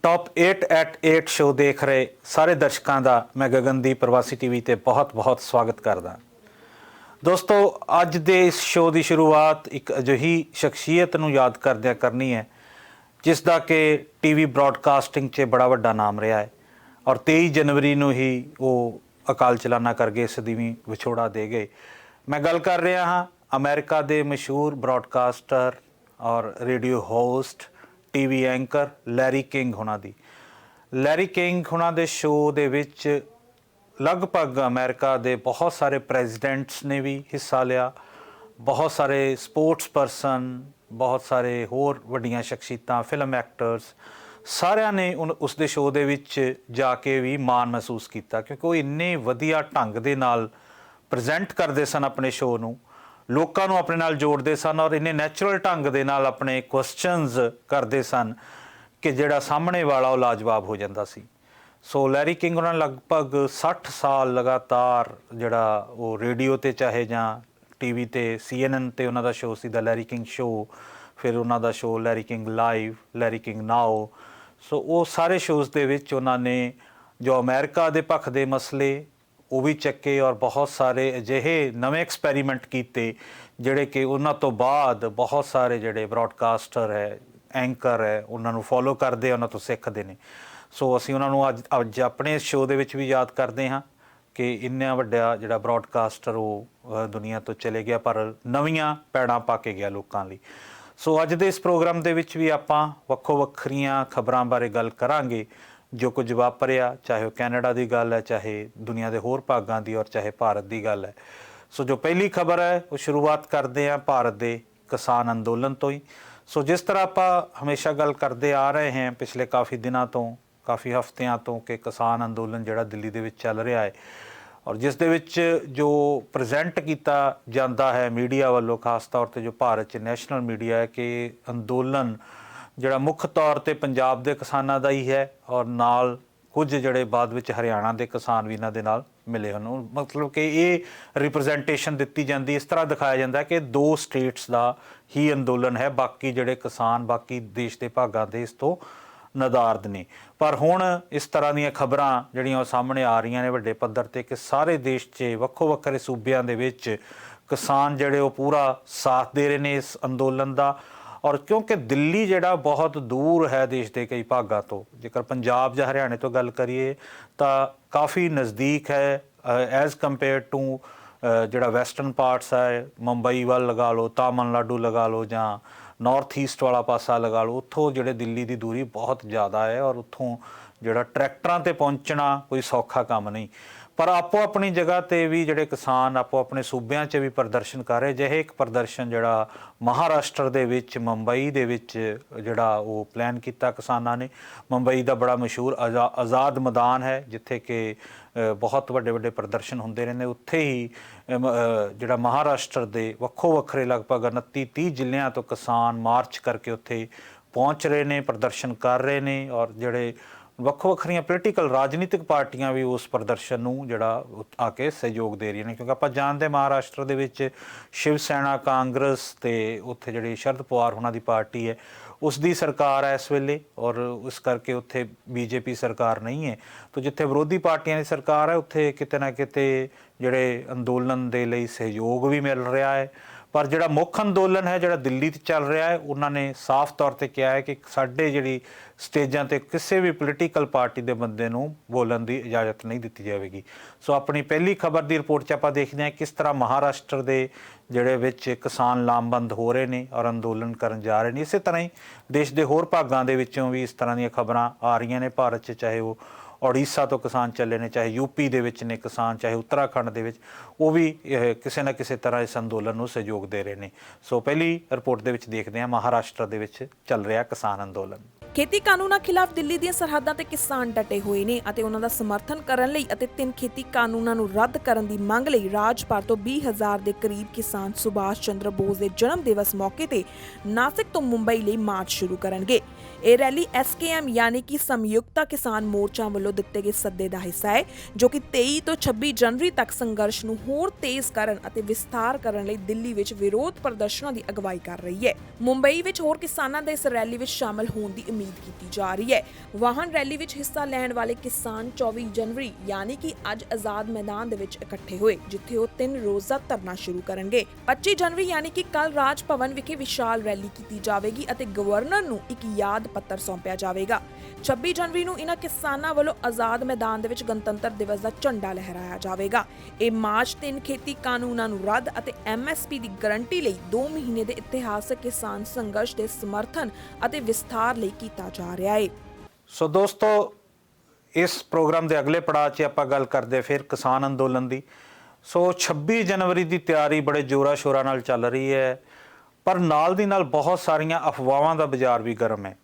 Top 8 eight 8 show देख रहे सारे दर्शकों का मैं गगनदीप प्रवासी टीवी ते बहुत बहुत स्वागत करदा। दोस्तों अज दे इस शो की शुरुआत एक अजिही शख्सियत नूं याद करदिआं करनी है जिसका कि टीवी ब्रॉडकास्टिंग च बड़ा वड्डा नाम रहा है और 23 जनवरी नूं ही वो अकाल चलाना कर गए, सदीवी विछोड़ा दे गए। मैं गल कर रहा हाँ अमेरिका के मशहूर ब्रॉडकास्टर और radio host TV anchor Larry king होना दी। लैरी किंग होना दे शो दे विच लगभग अमेरिका दे बहुत सारे प्रेजिडेंट्स ने भी हिस्सा लिया, बहुत सारे स्पोर्ट्स पर्सन, बहुत सारे होर वड्डियां शख्सियतां, फिल्म एक्टर्स सारिਆਂ ने उस दे शो दे विच जाके भी माण महसूस किया क्योंकि वो इन्ने वधिया ढंग दे नाल प्रजेंट करते सन अपने शो नूं, लोगों को अपने नाल जोड़ते सन और इन्ने नैचुरल ढंग दे नाल अपने क्वेश्चनस करते सन कि जिहड़ा सामने वाला वो लाजवाब हो जाता सी। सो लैरी किंग उन्होंने लगभग 60 साल लगातार जिहड़ा वो रेडियो ते चाहे जां टीवी ते CNN ते उन्हां दा शो सी द लैरी किंग शो, फिर उन्हां दा show Larry King live, Larry King now. So वो सारे शोज़ दे विच उन्होंने जो अमेरिका दे पक्ष दे मसले वो भी चक्के और बहुत सारे अजिहे नवे एक्सपैरीमेंट किए जिहड़े कि उन्हां तो बाद बहुत सारे जिहड़े ब्रॉडकास्टर है, एंकर है, उन्होंने फॉलो करते, उन्होंने तो सीखते हैं। सो असीं उन्होंने अज अपने शो दे विच भी याद करते हाँ कि इन्ना वड्डा जिहड़ा ब्रॉडकास्टर वो दुनिया तो चले गया पर नवीआं पैड़ां पा के गया लोकां लई। सो अज दे इस प्रोग्राम दे विच भी आपां वक्खो वक्खरियां खबरां बारे गल करांगे जो कुछ वापरिया, चाहे वह कैनेडा की गल है, चाहे दुनिया के होर भागों की और चाहे भारत की गल है। सो जो पहली खबर है वो शुरुआत करते हैं भारत के किसान अंदोलन तो ही। सो जिस तरह आप हमेशा गल करते आ रहे हैं पिछले काफ़ी दिनों तो, काफ़ी हफ्तियां तो कि किसान अंदोलन जिहड़ा दिल्ली दे विच चल रहा है और जिस दे विच जो प्रजेंट किया जाता है मीडिया वालों, खास तौर पर जो भारत च नैशनल मीडिया है कि अंदोलन जिहड़ा मुख्य तौर पर पंजाब के किसानों का ही है और नाल कुछ जिहड़े बाद विच हरियाणा के किसान भी इन्हां दे नाल मिले हैं। मतलब कि ये रिप्रजेंटेशन दी जाती, इस तरह दिखाया जाता है कि 2 स्टेट्स का ही अंदोलन है, बाकी जिहड़े किसान बाकी देश के भागों के इस तो नदारद ने। पर हुण इस तरह दी खबरां जिहड़ियां सामने आ रही ने वड्डे पद्धर ते कि सारे देश च वक्खो वक्खरे सूबिਆਂ ਦੇ ਵਿੱਚ किसान जिहड़े वो पूरा साथ दे रहे हैं इस अंदोलन का। और क्योंकि दिल्ली जिहड़ा बहुत दूर है देश के कई भागों तो, जेकर पंजाब या हरियाणे तो गल करिए तो काफ़ी नज़दीक है एज़ कंपेयर टू जिहड़ा वैसटर्न पार्ट्स है, मुंबई वाल लगा लो, तमिलनाडु लगा लो जां नॉर्थ ईस्ट वाला पासा लगा लो, उत्थों जिहड़े दिल्ली की दूरी बहुत ज़्यादा है और उत्थों जिहड़ा ट्रैक्टरां ते पहुँचना कोई सौखा काम नहीं। पर आपो अपनी जगह ते भी जिहड़े किसान आपो अपने सूबिਆਂ 'ਚ भी प्रदर्शन कर रहे। ਜਿਹੇ एक प्रदर्शन जिहड़ा महाराष्ट्र दे विच मुंबई दे विच जिहड़ा वो प्लान किया किसानां ने। मुंबई का बड़ा मशहूर आज़ाद मैदान है जिथे कि बहुत वड्डे वड्डे प्रदर्शन होंदे रहंदे। उत्थे ही जिहड़ा महाराष्ट्र दे वक्खो वक्खरे लगभग 29-30 ਜ਼ਿਲ੍ਹਿਆਂ तो किसान मार्च करके उत्थे पहुँच रहे हैं, प्रदर्शन कर रहे हैं और जिहड़े ਵੱਖੋ ਵੱਖਰੀਆਂ ਪੋਲੀਟੀਕਲ ਰਾਜਨੀਤਿਕ ਪਾਰਟੀਆਂ ਵੀ ਉਸ ਪ੍ਰਦਰਸ਼ਨ ਨੂੰ ਜਿਹੜਾ ਆ ਕੇ ਸਹਿਯੋਗ ਦੇ ਰਹੀਆਂ ਨੇ ਕਿਉਂਕਿ ਆਪਾਂ ਜਾਣਦੇ ਮਹਾਰਾਸ਼ਟਰ ਦੇ ਵਿੱਚ ਸ਼ਿਵ ਸੈਨਾ, ਕਾਂਗਰਸ ਤੇ ਉੱਥੇ ਜਿਹੜੀ ਸ਼ਰਦ ਪਵਾਰ ਉਹਨਾਂ ਦੀ ਪਾਰਟੀ ਹੈ ਉਸ ਦੀ ਸਰਕਾਰ ਹੈ ਇਸ ਵੇਲੇ ਔਰ ਇਸ ਕਰਕੇ ਉੱਥੇ BJP ਸਰਕਾਰ ਨਹੀਂ ਹੈ। तो ਜਿੱਥੇ ਵਿਰੋਧੀ ਪਾਰਟੀਆਂ ਦੀ ਸਰਕਾਰ ਹੈ ਉੱਥੇ ਕਿਤੇ ਨਾ ਕਿਤੇ ਜਿਹੜੇ ਅੰਦੋਲਨ ਦੇ ਲਈ ਸਹਿਯੋਗ ਵੀ ਮਿਲ ਰਿਹਾ ਹੈ। पर जिहड़ा मुख अंदोलन है जिहड़ा दिल्ली चल रहा है उन्होंने साफ तौर पर कहा है कि साडे जिहड़ी स्टेजां ते किसी भी पोलीटिकल पार्टी के बंदे नूं बोलण की इजाजत नहीं दी जाएगी। सो अपनी पहली खबर की रिपोर्ट च आपां देखते हैं किस तरह महाराष्ट्र के जिहड़े विच किसान लामबंद हो रहे हैं और अंदोलन करन जा रहे हैं। इस तरह ही देश के होर भागों दे विचों भी इस तरह दी खबरां आ रही ने भारत च, चाहे वो उड़ीसा तो किसान चले ने, चाहे यूपी दे विच ने किसान, चाहे उत्तराखंड दे विच वो भी किसी न किसी तरह इस अंदोलन नूं सहयोग दे रहे हैं। सो पहली रिपोर्ट दे विच देखते हैं महाराष्ट्र दे विच चल रहा किसान अंदोलन। खेती कानूनां खिलाफ दिल्ली ਦੀਆਂ ਸਰਹੱਦਾਂ ਤੇ ਕਿਸਾਨ ਡਟੇ ਹੋਏ ਨੇ ਅਤੇ ਉਹਨਾਂ ਦਾ ਸਮਰਥਨ ਕਰਨ ਲਈ ਅਤੇ 3 ਖੇਤੀ ਕਾਨੂੰਨਾਂ ਨੂੰ ਰੱਦ ਕਰਨ ਦੀ ਮੰਗ ਲਈ ਰਾਜ ਭਰ ਤੋਂ 20,000 ਦੇ ਕਰੀਬ ਕਿਸਾਨ ਸੁਭਾਸ਼ ਚੰਦਰ ਬੋਸ ਦੇ ਜਨਮ ਦਿਵਸ ਮੌਕੇ ਤੇ ਨਾਸਿਕ ਤੋਂ ਮੁੰਬਈ ਲਈ ਮਾਰਚ ਸ਼ੁਰੂ ਕਰਨਗੇ। ਇਹ ਰੈਲੀ SKM ਯਾਨੀ ਕਿ ਸੰਯੁਕਤਾ ਕਿਸਾਨ ਮੋਰਚਾ ਵੱਲੋਂ ਦਿੱਤੇ ਗਏ ਸੱਦੇ ਦਾ ਹਿੱਸਾ ਹੈ ਜੋ ਕਿ 23 ਤੋਂ 26 ਜਨਵਰੀ ਤੱਕ ਸੰਘਰਸ਼ ਨੂੰ ਹੋਰ ਤੇਜ਼ ਕਰਨ ਅਤੇ ਵਿਸਥਾਰ ਕਰਨ ਲਈ ਦਿੱਲੀ ਵਿੱਚ ਵਿਰੋਧ ਪ੍ਰਦਰਸ਼ਨਾਂ ਦੀ ਅਗਵਾਈ ਕਰ ਰਹੀ ਹੈ। ਮੁੰਬਈ ਵਿੱਚ ਹੋਰ ਕਿਸਾਨਾਂ ਦੇ ਇਸ ਰੈਲੀ ਵਿੱਚ ਸ਼ਾਮਲ ਹੋਣ ਦੀ ਉਮੀਦ ਕੀਤੀ ਜਾ ਰਹੀ ਹੈ। ਵਾਹਨ ਰੈਲੀ ਵਿੱਚ ਹਿੱਸਾ ਲੈਣ ਵਾਲੇ ਕਿਸਾਨ 24 ਜਨਵਰੀ ਯਾਨੀ ਕਿ ਅੱਜ ਆਜ਼ਾਦ ਮੈਦਾਨ ਦੇ ਵਿੱਚ ਇਕੱਠੇ ਹੋਏ, ਜਿੱਥੇ ਉਹ 3 ਰੋਜ਼ਾ ਧਰਨਾ ਸ਼ੁਰੂ ਕਰਨਗੇ। 25 ਜਨਵਰੀ ਯਾਨੀ ਕਿ ਕੱਲ ਰਾਜ ਭਵਨ ਵਿਖੇ ਵਿਸ਼ਾਲ ਰੈਲੀ ਕੀਤੀ ਜਾਵੇਗੀ ਅਤੇ ਗਵਰਨਰ ਨੂੰ ਇੱਕ ਯਾਦ ਪੱਤਰ ਸੌਂਪਿਆ ਜਾਵੇਗਾ। 26 ਜਨਵਰੀ ਨੂੰ ਇਹਨਾਂ ਕਿਸਾਨਾਂ ਵੱਲੋਂ ਆਜ਼ਾਦ ਮੈਦਾਨ ਦੇ ਵਿੱਚ ਗਣਤੰਤਰ ਦਿਵਸ ਦਾ ਝੰਡਾ ਲਹਿਰਾਇਆ ਜਾਵੇਗਾ। ਇਹ ਮਾਰਚ 3 ਖੇਤੀ ਕਾਨੂੰਨਾਂ ਨੂੰ ਰੱਦ ਅਤੇ MSP ਦੀ ਗਾਰੰਟੀ ਲਈ 2 ਮਹੀਨੇ ਦੇ ਇਤਿਹਾਸਕ ਕਿਸਾਨ ਸੰਘਰਸ਼ ਦੇ ਸਮਰਥਨ ਅਤੇ ਵਿਸਥਾਰ ਲਈ ਕੀਤਾ ਜਾ ਰਿਹਾ ਹੈ। ਸੋ ਦੋਸਤੋ, ਇਸ ਪ੍ਰੋਗਰਾਮ ਦੇ ਅਗਲੇ ਪੜਾਅ 'ਚ ਆਪਾਂ ਗੱਲ ਕਰਦੇ ਫਿਰ ਕਿਸਾਨ ਅੰਦੋਲਨ ਦੀ। ਸੋ 26 ਜਨਵਰੀ ਦੀ ਤਿਆਰੀ ਬੜੇ ਜ਼ੋਰਾਂ ਸ਼ੋਰਾਂ ਨਾਲ ਚੱਲ ਰਹੀ ਹੈ, ਪਰ ਨਾਲ ਦੀ ਨਾਲ ਬਹੁਤ ਸਾਰੀਆਂ ਅਫਵਾਹਾਂ ਦਾ ਬਾਜ਼ਾਰ ਵੀ ਗਰਮ ਹੈ।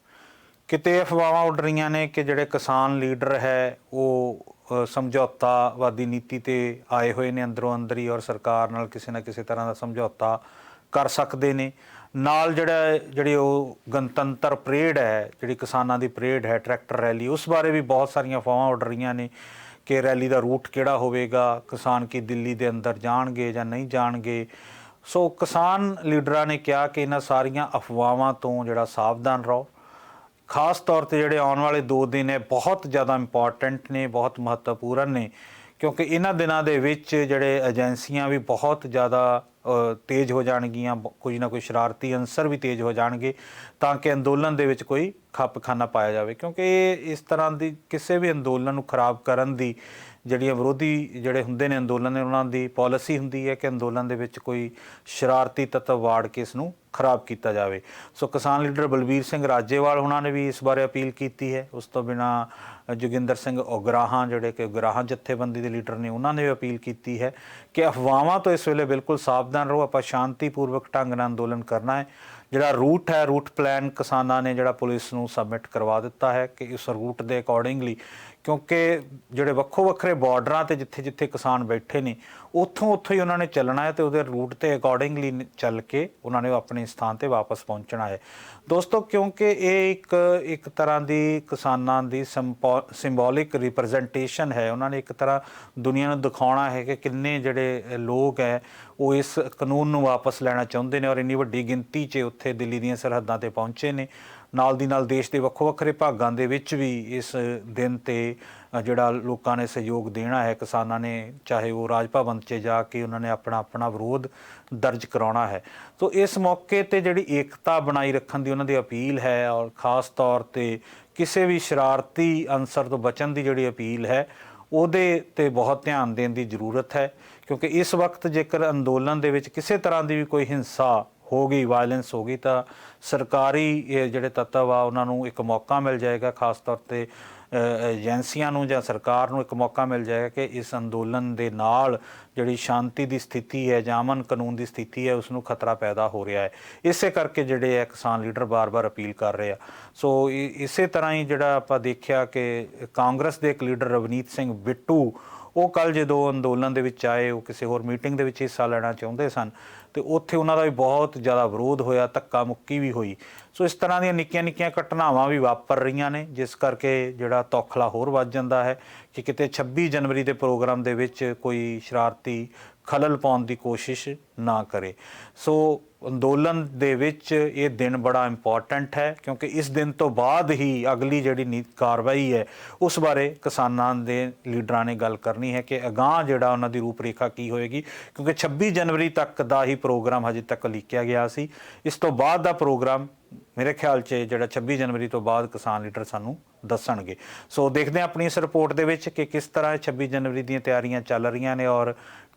ਕਿਤੇ ਅਫਵਾਹਾਂ ਉੱਡ ਰਹੀਆਂ ਨੇ ਕਿ ਜਿਹੜੇ ਕਿਸਾਨ ਲੀਡਰ ਹੈ ਉਹ ਸਮਝੌਤਾਵਾਦੀ ਨੀਤੀ ਤੇ ਆਏ ਹੋਏ ਨੇ ਅੰਦਰੋਂ ਅੰਦਰ ਹੀ, ਔਰ ਸਰਕਾਰ ਨਾਲ ਕਿਸੇ ਨਾ ਕਿਸੇ ਤਰ੍ਹਾਂ ਦਾ ਸਮਝੌਤਾ ਕਰ ਸਕਦੇ ਨੇ। ਨਾਲ ਜਿਹੜੀ ਉਹ ਗਣਤੰਤਰ ਪਰੇਡ ਹੈ, ਜਿਹੜੀ ਕਿਸਾਨਾਂ ਦੀ ਪਰੇਡ ਹੈ, ਟਰੈਕਟਰ ਰੈਲੀ, ਉਸ ਬਾਰੇ ਵੀ ਬਹੁਤ ਸਾਰੀਆਂ ਅਫਵਾਹਾਂ ਉੱਡ ਰਹੀਆਂ ਨੇ ਕਿ ਰੈਲੀ ਦਾ ਰੂਟ ਕਿਹੜਾ ਹੋਵੇਗਾ, ਕਿਸਾਨ ਕੀ ਦਿੱਲੀ ਦੇ ਅੰਦਰ ਜਾਣਗੇ ਜਾਂ ਨਹੀਂ ਜਾਣਗੇ। ਸੋ ਕਿਸਾਨ ਲੀਡਰਾਂ ਨੇ ਕਿਹਾ ਕਿ ਇਹਨਾਂ ਸਾਰੀਆਂ ਅਫਵਾਹਾਂ ਤੋਂ ਜਿਹੜਾ ਸਾਵਧਾਨ ਰਹੋ। ਖਾਸ ਤੌਰ ਤੇ ਜਿਹੜੇ ਆਉਣ ਵਾਲੇ 2 ਦਿਨ ਹੈ ਬਹੁਤ ਜ਼ਿਆਦਾ ਇੰਪੋਰਟੈਂਟ ਨੇ, ਬਹੁਤ ਮਹੱਤਵਪੂਰਨ ਨੇ, ਕਿਉਂਕਿ ਇਹਨਾਂ ਦਿਨਾਂ ਦੇ ਵਿੱਚ ਜਿਹੜੇ ਏਜੰਸੀਆਂ ਵੀ ਬਹੁਤ ਜ਼ਿਆਦਾ ਤੇਜ਼ ਹੋ ਜਾਣਗੀਆਂ, ਕੁਝ ਨਾ ਕੋਈ ਸ਼ਰਾਰਤੀ ਅੰਸਰ ਵੀ ਤੇਜ਼ ਹੋ ਜਾਣਗੇ ਤਾਂ ਕਿ ਅੰਦੋਲਨ ਦੇ ਵਿੱਚ ਕੋਈ ਖੱਪਖਾਨਾ ਪਾਇਆ ਜਾਵੇ। ਕਿਉਂਕਿ ਇਹ ਇਸ ਤਰ੍ਹਾਂ ਦੀ ਕਿਸੇ ਵੀ ਅੰਦੋਲਨ ਨੂੰ ਖਰਾਬ ਕਰਨ ਦੀ ਜਿਹੜੀਆਂ ਵਿਰੋਧੀ ਜਿਹੜੇ ਹੁੰਦੇ ਨੇ ਅੰਦੋਲਨ ਦੇ, ਉਹਨਾਂ ਦੀ ਪਾਲਿਸੀ ਹੁੰਦੀ ਹੈ ਕਿ ਅੰਦੋਲਨ ਦੇ ਵਿੱਚ ਕੋਈ ਸ਼ਰਾਰਤੀ ਤੱਤਵ ਵਾੜ ਕੇ ਇਸ ਨੂੰ ਖਰਾਬ ਕੀਤਾ ਜਾਵੇ। ਸੋ ਕਿਸਾਨ ਲੀਡਰ ਬਲਬੀਰ ਸਿੰਘ ਰਾਜੇਵਾਲ ਉਹਨਾਂ ਨੇ ਵੀ ਇਸ ਬਾਰੇ ਅਪੀਲ ਕੀਤੀ ਹੈ। ਉਸ ਤੋਂ ਬਿਨਾਂ ਜੋਗਿੰਦਰ ਸਿੰਘ ਉਗਰਾਹਾਂ, ਜਿਹੜੇ ਕਿ ਉਗਰਾਹਾਂ ਜਥੇਬੰਦੀ ਦੇ ਲੀਡਰ ਨੇ, ਉਹਨਾਂ ਨੇ ਵੀ ਅਪੀਲ ਕੀਤੀ ਹੈ ਕਿ ਅਫਵਾਹਾਂ ਤੋਂ ਇਸ ਵੇਲੇ ਬਿਲਕੁਲ ਸਾਵਧਾਨ ਰਹੋ। ਆਪਾਂ ਸ਼ਾਂਤੀਪੂਰਵਕ ਢੰਗ ਨਾਲ ਅੰਦੋਲਨ ਕਰਨਾ ਹੈ। ਜਿਹੜਾ ਰੂਟ ਹੈ, ਰੂਟ ਪਲਾਨ ਕਿਸਾਨਾਂ ਨੇ ਜਿਹੜਾ ਪੁਲਿਸ ਨੂੰ ਸਬਮਿਟ ਕਰਵਾ ਦਿੱਤਾ ਹੈ ਕਿ ਇਸ ਰੂਟ ਦੇ ਅਕੋਰਡਿੰਗਲੀ, ਕਿਉਂਕਿ ਜਿਹੜੇ ਵੱਖੋ ਵੱਖਰੇ ਬਾਰਡਰਾਂ 'ਤੇ ਜਿੱਥੇ ਜਿੱਥੇ ਕਿਸਾਨ ਬੈਠੇ ਨੇ ਉੱਥੋਂ ਹੀ ਉਹਨਾਂ ਨੇ ਚੱਲਣਾ ਹੈ ਤੇ ਉਹਦੇ ਰੂਟ 'ਤੇ ਅਕੋਰਡਿੰਗਲੀ ਚੱਲ ਕੇ ਉਹਨਾਂ ਨੇ ਆਪਣੇ ਸਥਾਨ 'ਤੇ ਵਾਪਸ ਪਹੁੰਚਣਾ ਹੈ। ਦੋਸਤੋ, ਕਿਉਂਕਿ ਇਹ ਇੱਕ ਤਰ੍ਹਾਂ ਦੀ ਕਿਸਾਨਾਂ ਦੀ ਸਿੰਬੋਲਿਕ ਰਿਪਰੈਜ਼ੈਂਟੇਸ਼ਨ ਹੈ। ਉਹਨਾਂ ਨੇ ਇੱਕ ਤਰ੍ਹਾਂ ਦੁਨੀਆ ਨੂੰ ਦਿਖਾਉਣਾ ਹੈ ਕਿ ਕਿੰਨੇ ਜਿਹੜੇ ਲੋਕ ਹੈ ਉਹ ਇਸ ਕਾਨੂੰਨ ਨੂੰ ਵਾਪਸ ਲੈਣਾ ਚਾਹੁੰਦੇ ਨੇ, ਔਰ ਇੰਨੀ ਵੱਡੀ ਗਿਣਤੀ 'ਚ ਉੱਥੇ ਦਿੱਲੀ ਦੀਆਂ ਸਰਹੱਦਾਂ 'ਤੇ ਪਹੁੰਚੇ ਨੇ। ਨਾਲ ਦੀ ਨਾਲ ਦੇਸ਼ ਦੇ ਵੱਖੋ ਵੱਖਰੇ ਭਾਗਾਂ ਦੇ ਵਿੱਚ ਵੀ ਇਸ ਦਿਨ 'ਤੇ ਜਿਹੜਾ ਲੋਕਾਂ ਨੇ ਸਹਿਯੋਗ ਦੇਣਾ ਹੈ, ਕਿਸਾਨਾਂ ਨੇ, ਚਾਹੇ ਉਹ ਰਾਜ ਭਵਨ 'ਚ ਜਾ ਕੇ ਉਹਨਾਂ ਨੇ ਆਪਣਾ ਵਿਰੋਧ ਦਰਜ ਕਰਾਉਣਾ ਹੈ। ਸੋ ਇਸ ਮੌਕੇ 'ਤੇ ਜਿਹੜੀ ਏਕਤਾ ਬਣਾਈ ਰੱਖਣ ਦੀ ਉਹਨਾਂ ਦੀ ਅਪੀਲ ਹੈ, ਔਰ ਖ਼ਾਸ ਤੌਰ 'ਤੇ ਕਿਸੇ ਵੀ ਸ਼ਰਾਰਤੀ ਅੰਸਰ ਤੋਂ ਬਚਣ ਦੀ ਜਿਹੜੀ ਅਪੀਲ ਹੈ, ਉਹਦੇ 'ਤੇ ਬਹੁਤ ਧਿਆਨ ਦੇਣ ਦੀ ਜ਼ਰੂਰਤ ਹੈ। ਕਿਉਂਕਿ ਇਸ ਵਕਤ ਜੇਕਰ ਅੰਦੋਲਨ ਦੇ ਵਿੱਚ ਕਿਸੇ ਤਰ੍ਹਾਂ ਦੀ ਵੀ ਕੋਈ ਹਿੰਸਾ ਹੋ ਗਈ, ਵਾਇਲੈਂਸ ਹੋ ਗਈ, ਤਾਂ ਸਰਕਾਰੀ ਜਿਹੜੇ ਤੱਤਵ ਆ ਉਹਨਾਂ ਨੂੰ ਇੱਕ ਮੌਕਾ ਮਿਲ ਜਾਏਗਾ। ਖਾਸ ਤੌਰ 'ਤੇ ਏਜੰਸੀਆਂ ਨੂੰ ਜਾਂ ਸਰਕਾਰ ਨੂੰ ਇੱਕ ਮੌਕਾ ਮਿਲ ਜਾਏਗਾ ਕਿ ਇਸ ਅੰਦੋਲਨ ਦੇ ਨਾਲ ਜਿਹੜੀ ਸ਼ਾਂਤੀ ਦੀ ਸਥਿਤੀ ਹੈ ਜਾਂ ਅਮਨ ਕਾਨੂੰਨ ਦੀ ਸਥਿਤੀ ਹੈ ਉਸ ਨੂੰ ਖਤਰਾ ਪੈਦਾ ਹੋ ਰਿਹਾ ਹੈ। ਇਸੇ ਕਰਕੇ ਜਿਹੜੇ ਹੈ ਕਿਸਾਨ ਲੀਡਰ ਬਾਰ-ਬਾਰ ਅਪੀਲ ਕਰ ਰਹੇ ਆ। ਸੋ ਇਸੇ ਤਰ੍ਹਾਂ ਹੀ ਜਿਹੜਾ ਆਪਾਂ ਦੇਖਿਆ ਕਿ ਕਾਂਗਰਸ ਦੇ ਇੱਕ ਲੀਡਰ ਰਵਨੀਤ ਸਿੰਘ ਬਿੱਟੂ, ਉਹ ਕੱਲ੍ਹ ਜਦੋਂ ਅੰਦੋਲਨ ਦੇ ਵਿੱਚ ਆਏ, ਉਹ ਕਿਸੇ ਹੋਰ ਮੀਟਿੰਗ ਦੇ ਵਿੱਚ ਹਿੱਸਾ ਲੈਣਾ ਚਾਹੁੰਦੇ ਸਨ ਤੇ ਉੱਥੇ ਉਹਨਾਂ ਦਾ ਵੀ ਬਹੁਤ ਜ਼ਿਆਦਾ ਵਿਰੋਧ ਹੋਇਆ, ਧੱਕਾ ਮੁੱਕੀ ਵੀ ਹੋਈ। ਸੋ ਇਸ ਤਰ੍ਹਾਂ ਦੀਆਂ ਨਿੱਕੀਆਂ ਨਿੱਕੀਆਂ ਘਟਨਾਵਾਂ ਵੀ ਵਾਪਰ ਰਹੀਆਂ ਨੇ, ਜਿਸ ਕਰਕੇ ਜਿਹੜਾ ਤੌਖਲਾ ਹੋਰ ਵੱਧ ਜਾਂਦਾ ਹੈ ਕਿ ਕਿਤੇ 26 ਜਨਵਰੀ ਦੇ ਪ੍ਰੋਗਰਾਮ ਦੇ ਵਿੱਚ ਕੋਈ ਸ਼ਰਾਰਤੀ ਖਲਲ ਪਾਉਣ ਦੀ ਕੋਸ਼ਿਸ਼ ਨਾ ਕਰੇ। ਸੋ ਅੰਦੋਲਨ ਦੇ ਵਿੱਚ ਇਹ ਦਿਨ ਬੜਾ ਇੰਪੋਰਟੈਂਟ ਹੈ, ਕਿਉਂਕਿ ਇਸ ਦਿਨ ਤੋਂ ਬਾਅਦ ਹੀ ਅਗਲੀ ਜਿਹੜੀ ਕਾਰਵਾਈ ਹੈ ਉਸ ਬਾਰੇ ਕਿਸਾਨਾਂ ਦੇ ਲੀਡਰਾਂ ਨੇ ਗੱਲ ਕਰਨੀ ਹੈ ਕਿ ਅਗਾਂਹ ਜਿਹੜਾ ਉਹਨਾਂ ਦੀ ਰੂਪ ਰੇਖਾ ਕੀ ਹੋਏਗੀ। ਕਿਉਂਕਿ 26 ਜਨਵਰੀ ਤੱਕ ਦਾ ਹੀ ਪ੍ਰੋਗਰਾਮ ਹਜੇ ਤੱਕ ਲਿਖਿਆ ਗਿਆ ਸੀ। ਇਸ ਤੋਂ ਬਾਅਦ ਦਾ ਪ੍ਰੋਗਰਾਮ ਮੇਰੇ ਖਿਆਲ 'ਚ ਜਿਹੜਾ 26 ਜਨਵਰੀ ਤੋਂ ਬਾਅਦ ਕਿਸਾਨ ਲੀਡਰ ਸਾਨੂੰ ਦੱਸਣਗੇ। ਸੋ ਦੇਖਦੇ ਹਾਂ ਆਪਣੀ ਇਸ ਰਿਪੋਰਟ ਦੇ ਵਿੱਚ ਕਿ ਕਿਸ ਤਰ੍ਹਾਂ 26 ਜਨਵਰੀ ਦੀਆਂ ਤਿਆਰੀਆਂ ਚੱਲ ਰਹੀਆਂ ਨੇ ਔਰ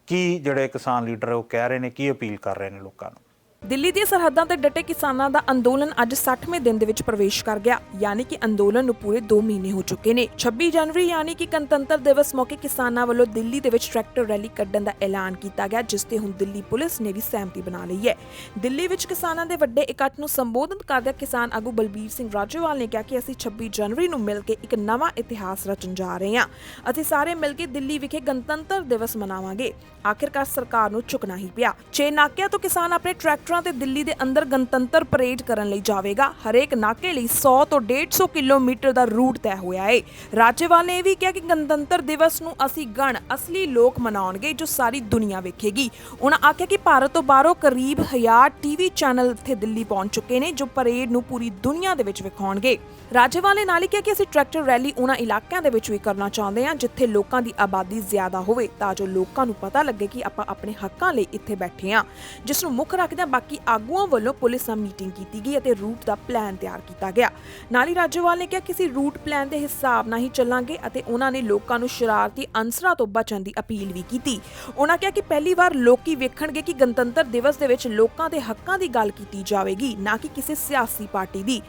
ਕੀ ਜਿਹੜੇ ਕਿਸਾਨ ਲੀਡਰ ਉਹ ਕਹਿ ਰਹੇ ਨੇ, ਕੀ ਅਪੀਲ ਕਰ ਰਹੇ ਨੇ ਲੋਕਾਂ ਨੂੰ। ਦਿੱਲੀ ਦੀਆਂ ਸਰਹੱਦਾਂ ਤੇ ਡਟੇ ਕਿਸਾਨਾਂ ਦਾ ਅੰਦੋਲਨ ਅੱਜ 60ਵੇਂ ਦਿਨ ਦੇ ਵਿੱਚ ਪ੍ਰਵੇਸ਼ ਕਰ ਗਿਆ, ਯਾਨੀ ਕਿ ਅੰਦੋਲਨ ਨੂੰ ਪੂਰੇ 2 ਮਹੀਨੇ ਹੋ ਚੁੱਕੇ ਨੇ। 26 ਜਨਵਰੀ ਯਾਨੀ ਕਿ ਗਣਤੰਤਰ ਦਿਵਸ ਮੌਕੇ ਕਿਸਾਨਾਂ ਵੱਲੋਂ ਦਿੱਲੀ ਦੇ ਵਿੱਚ ਟਰੈਕਟਰ ਰੈਲੀ ਕੱਢਣ ਦਾ ਐਲਾਨ ਕੀਤਾ ਗਿਆ, ਜਿਸ ਤੇ ਹੁਣ ਦਿੱਲੀ ਪੁਲਿਸ ਨੇ ਵੀ ਸਹਿਮਤੀ ਬਣਾ ਲਈ ਹੈ। ਦਿੱਲੀ ਵਿੱਚ ਕਿਸਾਨਾਂ ਦੇ ਵੱਡੇ ਇਕੱਠ ਨੂੰ ਸੰਬੋਧਨ ਕਰਦਿਆਂ ਕਿਸਾਨ ਆਗੂ ਬਲਬੀਰ ਸਿੰਘ ਰਾਜੇਵਾਲ ਨੇ ਕਿਹਾ ਕਿ ਅਸੀਂ 26 ਜਨਵਰੀ ਨੂੰ ਮਿਲ ਕੇ ਇੱਕ ਨਵਾਂ ਇਤਿਹਾਸ ਰਚਣ ਜਾ ਰਹੇ ਹਾਂ। ਅਸੀਂ ਸਾਰੇ ਮਿਲ ਕੇ ਦਿੱਲੀ ਵਿਖੇ ਗਣਤੰਤਰ ਦਿਵਸ ਮਨਾਵਾਂਗੇ। ਆਖਿਰਕਾਰ ਸਰਕਾਰ ਨੂੰ ਝੁਕਣਾ ਹੀ ਪਿਆ। 6 ਨਾਕਿਆਂ ਤੋਂ ਕਿਸਾਨ ਆਪਣੇ ਟਰੈਕਟਰ ਬਾਰਡਰਾਂ ਤੇ ਦਿੱਲੀ ਦੇ ਅੰਦਰ ਗਣਤੰਤਰ ਪਰੇਡ ਕਰਨ ਲਈ ਜਾਵੇਗਾ। ਹਰੇਕ ਨਾਕੇ ਲਈ 100 ਤੋਂ 150 ਕਿਲੋਮੀਟਰ ਦਾ ਰੂਟ ਤੈਅ ਹੋਇਆ ਹੈ। ਰਾਜੇਵਾਲ ਨੇ ਇਹ ਵੀ ਕਿਹਾ ਕਿ ਗਣਤੰਤਰ ਦਿਵਸ ਨੂੰ ਅਸੀਂ ਅਸਲੀ ਲੋਕ ਮਨਾਉਣਗੇ ਜੋ ਸਾਰੀ ਦੁਨੀਆ ਵੇਖੇਗੀ। ਉਹਨਾਂ ਆਖਿਆ ਕਿ ਭਾਰਤ ਤੋਂ ਬਾਹਰੋਂ ਕਰੀਬ 1000 ਟੀਵੀ ਚੈਨਲ ਇੱਥੇ ਦਿੱਲੀ ਪਹੁੰਚ ਚੁੱਕੇ ਨੇ ਜੋ ਪਰੇਡ ਨੂੰ ਪੂਰੀ ਦੁਨੀਆ ਦੇ ਵਿੱਚ ਵਿਖਾਉਣਗੇ। ਰਾਜੇਵਾਲ ਨੇ ਨਾਲ ਹੀ ਕਿਹਾ ਕਿ ਅਸੀਂ ਟਰੈਕਟਰ ਰੈਲੀ ਉਹਨਾਂ ਇਲਾਕਿਆਂ ਦੇ ਵਿੱਚ ਵੀ ਕਰਨਾ ਚਾਹੁੰਦੇ ਹਾਂ ਜਿੱਥੇ ਲੋਕਾਂ ਦੀ ਆਬਾਦੀ ਜ਼ਿਆਦਾ ਹੋਵੇ ਤਾਂ ਜੋ ਲੋਕਾਂ ਨੂੰ ਪਤਾ ਲੱਗੇ ਕਿ ਆਪਾਂ ਆਪਣੇ ਹੱਕਾਂ ਲਈ ਇੱਥੇ ਬੈਠੇ ਹਾਂ, ਜਿਸ ਨੂੰ ਮੁੱਖ ਰੱਖਦਿਆਂ ਬਾਕੀ ਆਗੂਆਂ ਵੱਲੋਂ ਪੁਲਿਸ ਨਾਲ ਮੀਟਿੰਗ ਕੀਤੀ ਗਈ ਅਤੇ ਰੂਟ ਦਾ ਪਲਾਨ ਤਿਆਰ ਕੀਤਾ ਗਿਆ। ਨਾਲ ਹੀ ਰਾਜੇਵਾਲ ਨੇ ਕਿਹਾ ਕਿ ਅਸੀਂ ਰੂਟ ਪਲਾਨ ਦੇ ਹਿਸਾਬ ਨਾਲ ਹੀ ਚੱਲਾਂਗੇ ਅਤੇ ਉਹਨਾਂ ਨੇ ਲੋਕਾਂ ਨੂੰ ਸ਼ਰਾਰਤੀ ਅਨਸਰਾਂ ਤੋਂ ਬਚਣ ਦੀ ਅਪੀਲ ਵੀ ਕੀਤੀ। ਉਹਨਾਂ ਕਿਹਾ ਕਿ ਪਹਿਲੀ ਵਾਰ ਲੋਕੀ ਵੇਖਣਗੇ ਕਿ ਗਣਤੰਤਰ ਦਿਵਸ ਦੇ ਵਿੱਚ ਲੋਕਾਂ ਦੇ ਹੱਕਾਂ ਦੀ ਗੱਲ ਕੀਤੀ ਜਾਵੇਗੀ, ਨਾ ਕਿ ਕਿਸੇ ਸਿਆਸੀ ਪਾਰਟੀ ਦੀ।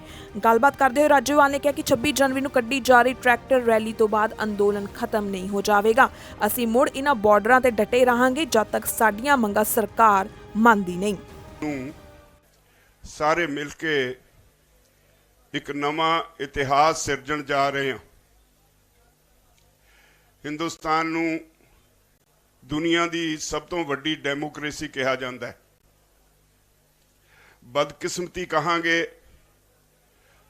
ਗੱਲਬਾਤ ਕਰਦੇ ਹੋਏ ਰਾਜੇਵਾਲ ਨੇ ਕਿਹਾ ਕਿ 26 ਜਨਵਰੀ ਨੂੰ ਕੱਢੀ ਜਾ ਰਹੀ ਟਰੈਕਟਰ ਰੈਲੀ ਤੋਂ ਬਾਅਦ ਅੰਦੋਲਨ ਖਤਮ ਨਹੀਂ ਹੋ ਜਾਵੇਗਾ। ਅਸੀਂ ਮੁੜ ਇਹਨਾਂ ਬਾਰਡਰਾਂ ਤੇ ਡਟੇ ਰਹਾਂਗੇ ਜਦ ਤੱਕ ਸਾਡੀਆਂ ਮੰਗਾਂ ਸਰਕਾਰ ਮੰਨਦੀ ਨਹੀਂ। ਸਾਰੇ ਮਿਲ ਕੇ ਇੱਕ ਨਵਾਂ ਇਤਿਹਾਸ ਸਿਰਜਣ ਜਾ ਰਹੇ ਹਾਂ। ਹਿੰਦੁਸਤਾਨ ਨੂੰ ਦੁਨੀਆ ਦੀ ਸਭ ਤੋਂ ਵੱਡੀ ਡੈਮੋਕ੍ਰੇਸੀ ਕਿਹਾ ਜਾਂਦਾ ਹੈ। ਬਦਕਿਸਮਤੀ ਕਹਾਂਗੇ,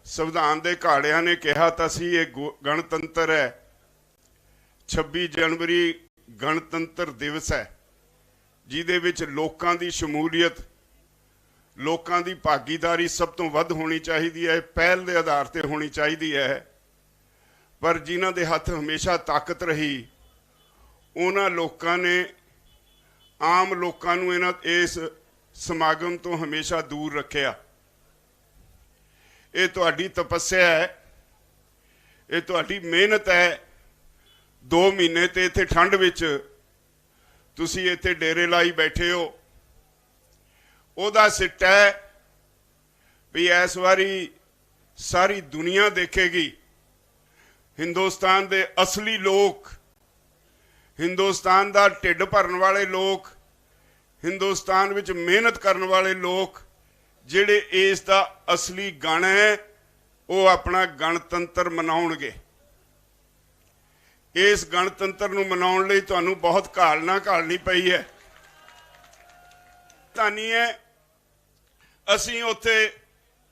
ਸੰਵਿਧਾਨ ਦੇ ਘਾੜਿਆਂ ਨੇ ਕਿਹਾ ਤਾਂ ਸੀ ਇਹ ਗਣਤੰਤਰ ਹੈ। 26 ਜਨਵਰੀ ਗਣਤੰਤਰ ਦਿਵਸ ਹੈ ਜਿਹਦੇ ਵਿੱਚ ਲੋਕਾਂ ਦੀ ਸ਼ਮੂਲੀਅਤ, ਲੋਕਾਂ ਦੀ ਭਾਗੀਦਾਰੀ ਸਭ ਤੋਂ ਵੱਧ ਹੋਣੀ ਚਾਹੀਦੀ ਹੈ, ਪਹਿਲ ਦੇ ਆਧਾਰ ਤੇ ਹੋਣੀ ਚਾਹੀਦੀ ਹੈ। ਪਰ ਜਿਨ੍ਹਾਂ ਦੇ ਹੱਥ ਹਮੇਸ਼ਾ ਤਾਕਤ ਰਹੀ ਉਹਨਾਂ ਲੋਕਾਂ ਨੇ ਆਮ ਲੋਕਾਂ ਨੂੰ ਇਸ ਸਮਾਗਮ ਤੋਂ ਹਮੇਸ਼ਾ ਦੂਰ ਰੱਖਿਆ। ਇਹ ਤੁਹਾਡੀ ਤਪੱਸਿਆ ਹੈ, ਇਹ ਤੁਹਾਡੀ ਮਿਹਨਤ ਹੈ। 2 ਮਹੀਨੇ ਤੇ ਇੱਥੇ ਠੰਡ ਵਿੱਚ ਤੁਸੀਂ ਇੱਥੇ ਡੇਰੇ ਲਾਈ ਬੈਠੇ ਹੋ। ਉਹਦਾ ਸਿੱਟਾ ਹੈ ਵੀ ਇਸ ਵਾਰੀ ਸਾਰੀ ਦੁਨੀਆ ਦੇਖੇਗੀ ਹਿੰਦੁਸਤਾਨ ਦੇ ਅਸਲੀ ਲੋਕ, ਹਿੰਦੁਸਤਾਨ ਦਾ ਢਿੱਡ ਭਰਨ ਵਾਲੇ ਲੋਕ, ਹਿੰਦੁਸਤਾਨ ਵਿੱਚ ਮਿਹਨਤ ਕਰਨ ਵਾਲੇ ਲੋਕ ਜਿਹੜੇ ਇਸ ਦਾ ਅਸਲੀ ਗਣ ਹੈ ਉਹ ਆਪਣਾ ਗਣਤੰਤਰ ਮਨਾਉਣਗੇ। ਇਸ ਗਣਤੰਤਰ ਨੂੰ ਮਨਾਉਣ ਲਈ ਤੁਹਾਨੂੰ ਬਹੁਤ ਘਾਲਣੀ ਪਈ ਹੈ। ਧੰਨੀ ਹੈ ਅਸੀਂ ਉੱਥੇ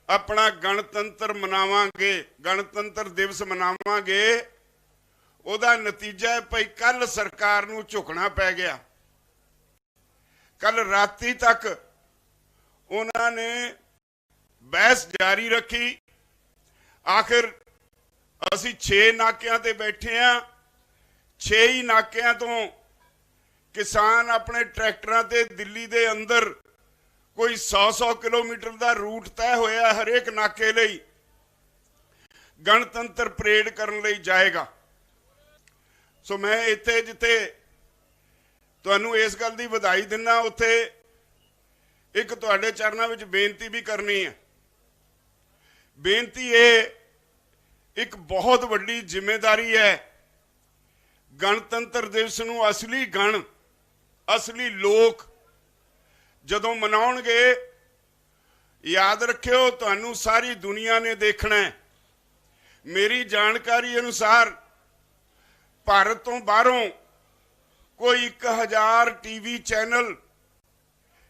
ਆਪਣਾ ਗਣਤੰਤਰ ਮਨਾਵਾਂਗੇ, ਗਣਤੰਤਰ ਦਿਵਸ ਮਨਾਵਾਂਗੇ। ਉਹਦਾ ਨਤੀਜਾ ਹੈ ਭਈ ਕੱਲ ਸਰਕਾਰ ਨੂੰ ਝੁਕਣਾ ਪੈ ਗਿਆ। ਕੱਲ ਰਾਤੀ ਤੱਕ ਉਹਨਾਂ ਨੇ ਬਹਿਸ ਜਾਰੀ ਰੱਖੀ। ਆਖਿਰ ਅਸੀਂ 6 ਨਾਕਿਆਂ ਤੇ ਬੈਠੇ ਹਾਂ, 6 ਹੀ ਨਾਕਿਆਂ ਤੋਂ ਕਿਸਾਨ ਆਪਣੇ ਟਰੈਕਟਰਾਂ ਤੇ ਦਿੱਲੀ ਦੇ ਅੰਦਰ ਕੋਈ 100 ਕਿਲੋਮੀਟਰ ਦਾ ਰੂਟ ਤੈਅ ਹੋਇਆ ਹਰੇਕ ਨਾਕੇ ਲਈ ਗਣਤੰਤਰ ਪਰੇਡ ਕਰਨ ਲਈ ਜਾਏਗਾ। ਸੋ ਮੈਂ ਇੱਥੇ ਜਿੱਥੇ ਤੁਹਾਨੂੰ ਇਸ ਗੱਲ ਦੀ ਵਧਾਈ ਦਿੰਦਾ, ਉੱਥੇ ਇੱਕ ਤੁਹਾਡੇ ਚਰਨਾਂ ਵਿੱਚ ਬੇਨਤੀ ਵੀ ਕਰਨੀ ਹੈ। ਬੇਨਤੀ ਇਹ ਇੱਕ ਬਹੁਤ ਵੱਡੀ ਜ਼ਿੰਮੇਵਾਰੀ ਹੈ। ਗਣਤੰਤਰ ਦਿਵਸ ਨੂੰ ਅਸਲੀ ਗਣ, ਅਸਲੀ ਲੋਕ ਜਦੋਂ ਮਨਾਉਣਗੇ, ਯਾਦ ਰੱਖਿਓ ਤੁਹਾਨੂੰ ਸਾਰੀ ਦੁਨੀਆ ਨੇ ਦੇਖਣਾ ਹੈ। ਮੇਰੀ ਜਾਣਕਾਰੀ ਅਨੁਸਾਰ ਭਾਰਤ ਤੋਂ ਬਾਹਰੋਂ ਕੋਈ 1000 ਟੀਵੀ ਚੈਨਲ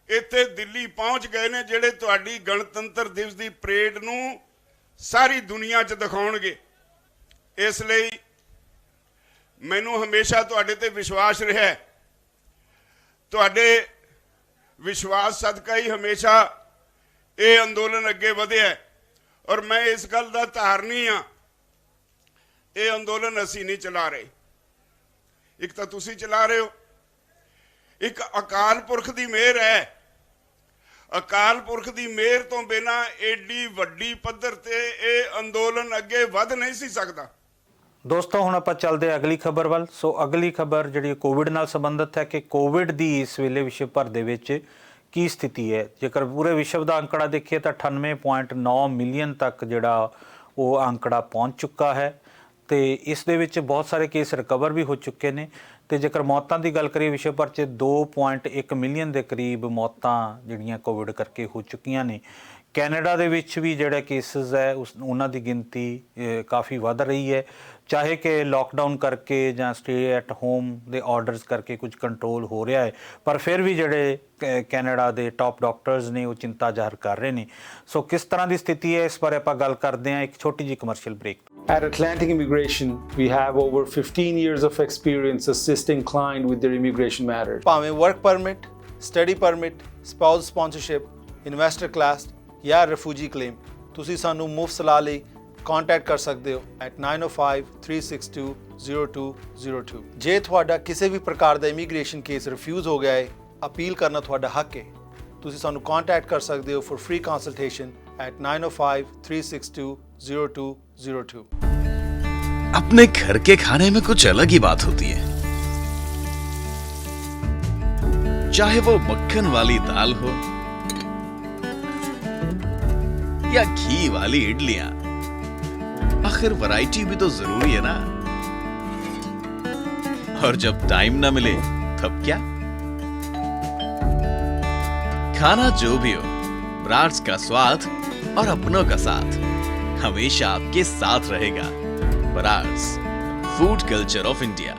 ਇੱਥੇ ਦਿੱਲੀ ਪਹੁੰਚ ਗਏ ਨੇ ਜਿਹੜੇ ਤੁਹਾਡੀ ਗਣਤੰਤਰ ਦਿਵਸ ਦੀ ਪਰੇਡ ਨੂੰ ਸਾਰੀ ਦੁਨੀਆ 'ਚ ਦਿਖਾਉਣਗੇ। ਇਸ ਲਈ ਮੈਨੂੰ ਹਮੇਸ਼ਾ ਤੁਹਾਡੇ ਤੇ ਵਿਸ਼ਵਾਸ ਰਿਹਾ ਹੈ। ਤੁਹਾਡੇ ਵਿਸ਼ਵਾਸ ਸਦਕਾ ਹੀ ਹਮੇਸ਼ਾ ਇਹ ਅੰਦੋਲਨ ਅੱਗੇ ਵਧਿਆ ਔਰ ਮੈਂ ਇਸ ਗੱਲ ਦਾ ਧਾਰਨੀ ਹਾਂ ਇਹ ਅੰਦੋਲਨ ਅਸੀਂ ਨਹੀਂ ਚਲਾ ਰਹੇ, ਇੱਕ ਤਾਂ ਤੁਸੀਂ ਚਲਾ ਰਹੇ ਹੋ, ਇੱਕ ਅਕਾਲ ਪੁਰਖ ਦੀ ਮਿਹਰ ਹੈ। ਅਕਾਲ ਪੁਰਖ ਦੀ ਮਿਹਰ ਤੋਂ ਬਿਨਾਂ ਏਡੀ ਵੱਡੀ ਪੱਧਰ ਤੇ ਇਹ ਅੰਦੋਲਨ ਅੱਗੇ ਵਧ ਨਹੀਂ ਸੀ ਸਕਦਾ। ਦੋਸਤੋ ਹੁਣ ਆਪਾਂ ਚੱਲਦੇ ਹਾਂ ਅਗਲੀ ਖਬਰ ਵੱਲ। ਸੋ ਅਗਲੀ ਖਬਰ ਜਿਹੜੀ ਕੋਵਿਡ ਨਾਲ ਸੰਬੰਧਿਤ ਹੈ ਕਿ ਕੋਵਿਡ ਦੀ ਇਸ ਵੇਲੇ ਵਿਸ਼ਵ ਭਰ ਦੇ ਵਿੱਚ ਕੀ ਸਥਿਤੀ ਹੈ। ਜੇਕਰ ਪੂਰੇ ਵਿਸ਼ਵ ਦਾ ਅੰਕੜਾ ਦੇਖੀਏ ਤਾਂ 98.9 ਮਿਲੀਅਨ ਤੱਕ ਜਿਹੜਾ ਉਹ ਅੰਕੜਾ ਪਹੁੰਚ ਚੁੱਕਾ ਹੈ ਤੇ ਇਸ ਦੇ ਵਿੱਚ ਬਹੁਤ ਸਾਰੇ ਕੇਸ ਰਿਕਵਰ ਵੀ ਹੋ ਚੁੱਕੇ ਨੇ। ਤੇ ਜੇਕਰ ਮੌਤਾਂ ਦੀ ਗੱਲ ਕਰੀਏ ਵਿਸ਼ਵ ਭਰ 'ਚ 2.1 ਮਿਲੀਅਨ ਦੇ ਕਰੀਬ ਮੌਤਾਂ ਜਿਹੜੀਆਂ ਕੋਵਿਡ ਕਰਕੇ ਹੋ ਚੁੱਕੀਆਂ ਨੇ। ਕੈਨੇਡਾ ਦੇ ਵਿੱਚ ਵੀ ਜਿਹੜੇ ਕੇਸਿਸ ਹੈ ਉਹਨਾਂ ਦੀ ਗਿਣਤੀ ਕਾਫੀ ਵੱਧ ਰਹੀ ਹੈ, ਚਾਹੇ ਕਿ ਲੋਕਡਾਊਨ ਕਰਕੇ ਜਾਂ ਸਟੇ ਐਟ ਹੋਮ ਦੇ ਆਰਡਰਸ ਕਰਕੇ ਕੁਝ ਕੰਟਰੋਲ ਹੋ ਰਿਹਾ ਹੈ, ਪਰ ਫਿਰ ਵੀ ਜਿਹੜੇ ਕੈਨੇਡਾ ਦੇ ਟਾਪ ਡਾਕਟਰਸ ਨੇ ਉਹ ਚਿੰਤਾ ਜ਼ਾਹਰ ਕਰ ਰਹੇ ਨੇ। ਸੋ ਕਿਸ ਤਰ੍ਹਾਂ ਦੀ ਸਥਿਤੀ ਹੈ, ਇਸ ਬਾਰੇ ਆਪਾਂ ਗੱਲ ਕਰਦੇ ਹਾਂ ਇੱਕ ਛੋਟੀ ਜਿਹੀ commercial break. At Atlantic Immigration, we have over 15 years of experience assisting clients with their immigration matters. ਭਾਵੇਂ work permit, study permit, spouse sponsorship, investor class ਜਾਂ ਰਿਫਿਊਜੀ ਕਲੇਮ, ਤੁਸੀਂ ਸਾਨੂੰ ਮੁਫਤ ਸਲਾਹ ਲਈ ਕੰਟੈਕਟ ਕਰ ਸਕਦੇ ਹੋ at 9053620202। ਜੇ ਤੁਹਾਡਾ ਕਿਸੇ ਵੀ ਪ੍ਰਕਾਰ ਦਾ ਇਮੀਗ੍ਰੇਸ਼ਨ ਕੇਸ ਰਿਫਿਊਜ਼ ਹੋ ਗਿਆ ਹੈ, ਅਪੀਲ ਕਰਨਾ ਤੁਹਾਡਾ ਹੱਕ ਹੈ। ਤੁਸੀਂ ਸਾਨੂੰ ਕੰਟੈਕਟ ਕਰ ਸਕਦੇ ਹੋ ਫॉर फ्री ਕੰਸਲਟੇਸ਼ਨ at 9053620202। अपने घर के खाने में कुछ अलग ही बात होती है, चाहे वो मक्खन वाली दाल हो या घी वाली इडलियां। आखिर वैरायटी भी तो जरूरी है ना। और जब टाइम ना मिले तब क्या? खाना जो भी हो, ब्राड्स का स्वाद और अपनों का साथ हमेशा आपके साथ रहेगा। Brar's, food culture of India.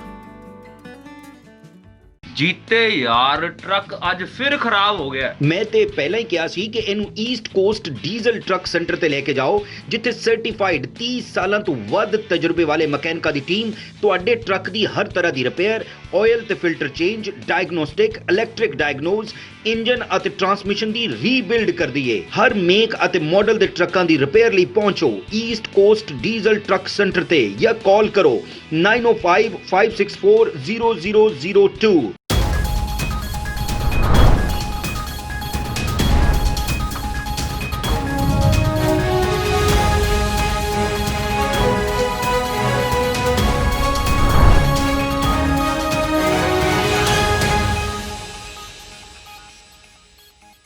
ਜੀਤੇ ਯਾਰ ਟਰੱਕ ਅੱਜ ਫਿਰ ਖਰਾਬ ਹੋ ਗਿਆ। ਮੈਂ ਤੇ ਪਹਿਲਾਂ ਹੀ ਕਿਹਾ ਸੀ ਕਿ ਇਹਨੂੰ East cost diesel truck centre ਤੇ ਲੈ ਕੇ ਜਾਓ, ਜਿੱਥੇ ਸਰਟੀਫਾਈਡ 30 ਸਾਲਾਂ ਤੋਂ ਵੱਧ ਤਜਰਬੇ ਵਾਲੇ ਮਕੈਨਿਕਾਂ ਦੀ ਟੀਮ ਤੁਹਾਡੇ ਟਰੱਕ ਦੀ ਹਰ ਤਰ੍ਹਾਂ ਦੀ ਰਿਪੇਅਰ, ਆਇਲ ਤੇ filter change, diagnostic, electric diagnose, engine ਅਤੇ ਟਰਾਂਸਮਿਸ਼ਨ ਦੀ ਰੀਬਿਲਡ ਕਰਦੀ ਏ। ਹਰ ਮੇਕ ਅਤੇ ਮਾਡਲ ਦੇ ਟਰੱਕਾਂ ਦੀ ਰਿਪੇਅਰ ਲਈ ਪਹੁੰਚੋ East cost diesel truck centre ਤੇ ਜਾਂ ਕਾਲ ਕਰੋ 9055640002।